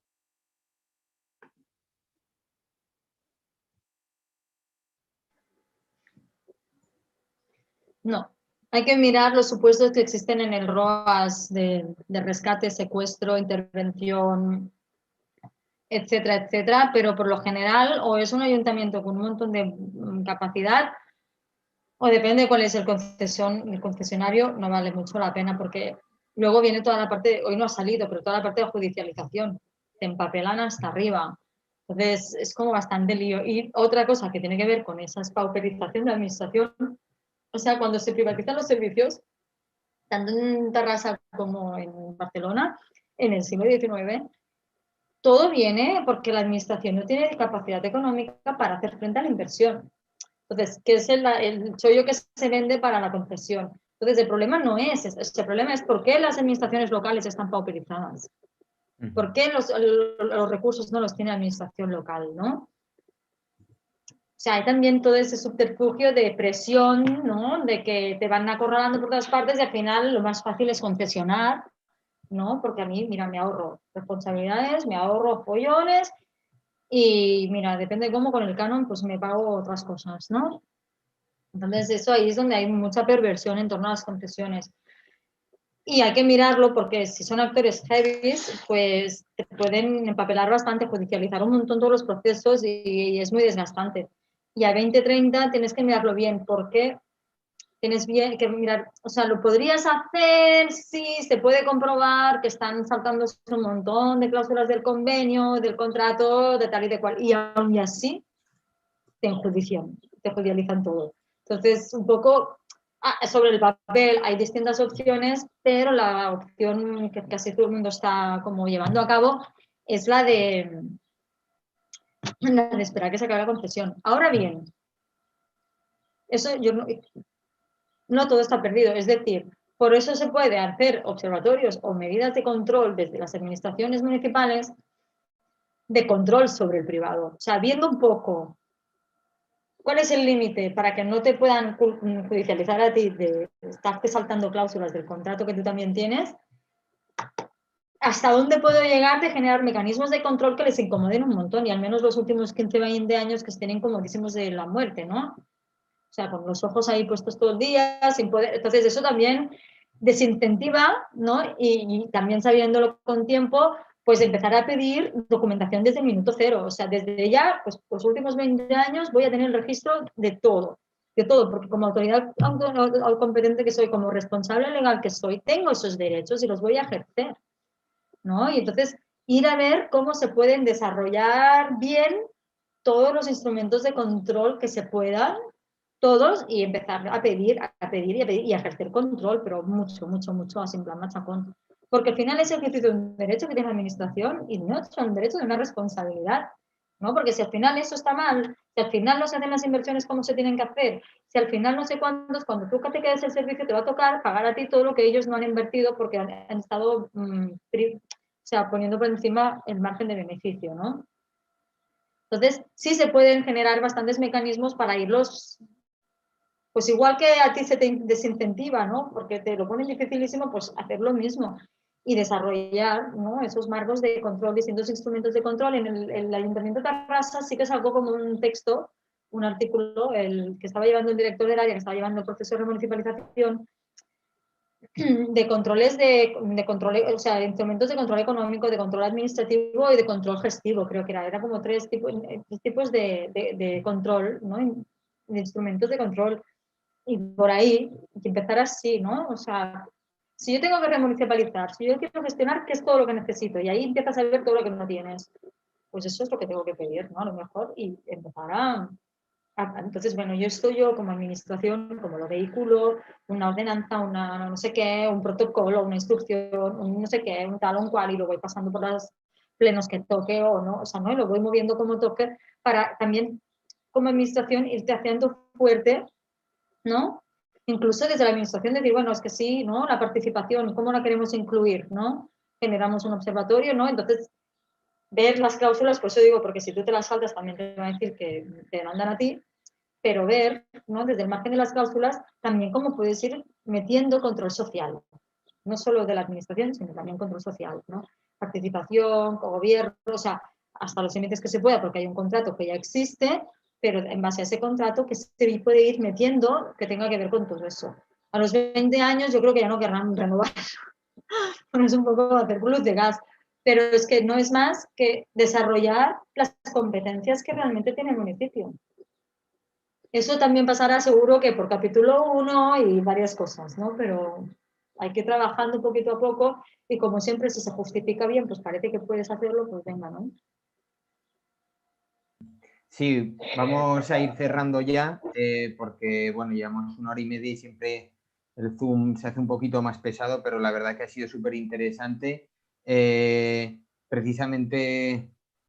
No, hay que mirar los supuestos que existen en el ROAS de rescate, secuestro, intervención, etcétera, etcétera, pero por lo general o es un ayuntamiento con un montón de capacidad o depende de cuál es el concesionario, no vale mucho la pena porque luego viene toda la parte, hoy no ha salido, pero toda la parte de judicialización, te empapelan hasta arriba. Entonces es como bastante lío. Y otra cosa que tiene que ver con esa pauperización de la administración, o sea, cuando se privatizan los servicios, tanto en Tarrasa como en Barcelona, en el siglo XIX, todo viene porque la administración no tiene capacidad económica para hacer frente a la inversión. Entonces, ¿qué es el chollo que se vende para la concesión? Entonces, el problema no es ese. El problema es por qué las administraciones locales están pauperizadas. ¿Por qué los recursos no los tiene la administración local, no? O sea, hay también todo ese subterfugio de presión, ¿no? De que te van acorralando por todas partes y al final lo más fácil es concesionar, ¿no? Porque a mí, mira, me ahorro responsabilidades, me ahorro follones y, mira, depende cómo con el canon, pues me pago otras cosas, ¿no? Entonces, eso ahí es donde hay mucha perversión en torno a las concesiones. Y hay que mirarlo porque si son actores heavy, pues te pueden empapelar bastante, judicializar un montón todos los procesos y es muy desgastante. Y a 2030 tienes que mirarlo bien porque tienes bien que mirar, o sea, lo podrías hacer si se puede comprobar que están saltándose un montón de cláusulas del convenio, del contrato, de tal y de cual. Y aún así te judicializan todo. Entonces, un poco sobre el papel hay distintas opciones, pero la opción que casi todo el mundo está como llevando a cabo es la de esperar que se acabe la concesión. Ahora bien, eso yo no todo está perdido, es decir, por eso se puede hacer observatorios o medidas de control desde las administraciones municipales de control sobre el privado, o sea, viendo un poco ¿cuál es el límite para que no te puedan judicializar a ti de estarte saltando cláusulas del contrato que tú también tienes? ¿Hasta dónde puedo llegar de generar mecanismos de control que les incomoden un montón? Y al menos los últimos 15, 20 años que estén incomodísimos de la muerte, ¿no? O sea, con los ojos ahí puestos todo el día, sin poder. Entonces, eso también desincentiva, ¿no? Y también sabiéndolo con tiempo, pues empezar a pedir documentación desde el minuto cero. O sea, desde ya, pues los últimos 20 años voy a tener el registro de todo, porque como autoridad competente que soy, como responsable legal que soy, tengo esos derechos y los voy a ejercer, ¿no? Y entonces ir a ver cómo se pueden desarrollar bien todos los instrumentos de control que se puedan, todos, y empezar a pedir y a pedir y a ejercer control, pero mucho, mucho, mucho, así en plan machacón. Porque al final es el ejercicio de un derecho que tiene la administración y no es un derecho de una responsabilidad, ¿no? Porque si al final eso está mal, si al final no se hacen las inversiones como se tienen que hacer, si al final no sé cuántos, cuando tú te quedes el servicio te va a tocar pagar a ti todo lo que ellos no han invertido porque han estado o sea, poniendo por encima el margen de beneficio, ¿no? Entonces, sí se pueden generar bastantes mecanismos para irlos, pues igual que a ti se te desincentiva, ¿no? Porque te lo ponen dificilísimo, pues hacer lo mismo y desarrollar, ¿no?, esos marcos de control, distintos instrumentos de control. En el Ayuntamiento de Tarrasa sí que sacó como un texto, un artículo, el que estaba llevando el director del área, que estaba llevando el proceso de remunicipalización, de controles de control, o sea, instrumentos de control económico, de control administrativo y de control gestivo, creo que era como tres tipos de control, ¿no?, de instrumentos de control. Y por ahí, y empezar así, ¿no? O sea, si yo tengo que remunicipalizar, si yo quiero gestionar, ¿qué es todo lo que necesito? Y ahí empiezas a ver todo lo que no tienes. Pues eso es lo que tengo que pedir, ¿no? A lo mejor, y empezar entonces, bueno, yo como administración, como lo vehiculo, una ordenanza, una no sé qué, un protocolo, una instrucción, un no sé qué, un tal, un cual, y lo voy pasando por los plenos que toque o no, o sea, ¿no? Y lo voy moviendo como toque para también, como administración, irte haciendo fuerte, ¿no? Incluso desde la administración decir, bueno, es que sí, ¿no? La participación, ¿cómo la queremos incluir, ¿no? Generamos un observatorio, ¿no? Entonces, ver las cláusulas, pues eso digo, porque si tú te las saltas también te van a decir que te demandan a ti, pero ver, ¿no?, desde el margen de las cláusulas también cómo puedes ir metiendo control social, no solo de la administración, sino también control social, ¿no? Participación, gobierno, o sea, hasta los límites que se pueda, porque hay un contrato que ya existe, pero en base a ese contrato que se puede ir metiendo que tenga que ver con todo eso. A los 20 años yo creo que ya no querrán renovar, bueno, es un poco hacer luz de gas, pero es que no es más que desarrollar las competencias que realmente tiene el municipio. Eso también pasará seguro que por capítulo 1 y varias cosas, ¿no? Pero hay que ir trabajando poquito a poco y como siempre, si se justifica bien, pues parece que puedes hacerlo, pues venga, ¿no? Sí, vamos a ir cerrando ya, porque bueno, llevamos 1 hora y media y siempre el Zoom se hace un poquito más pesado, pero la verdad que ha sido súper interesante. Precisamente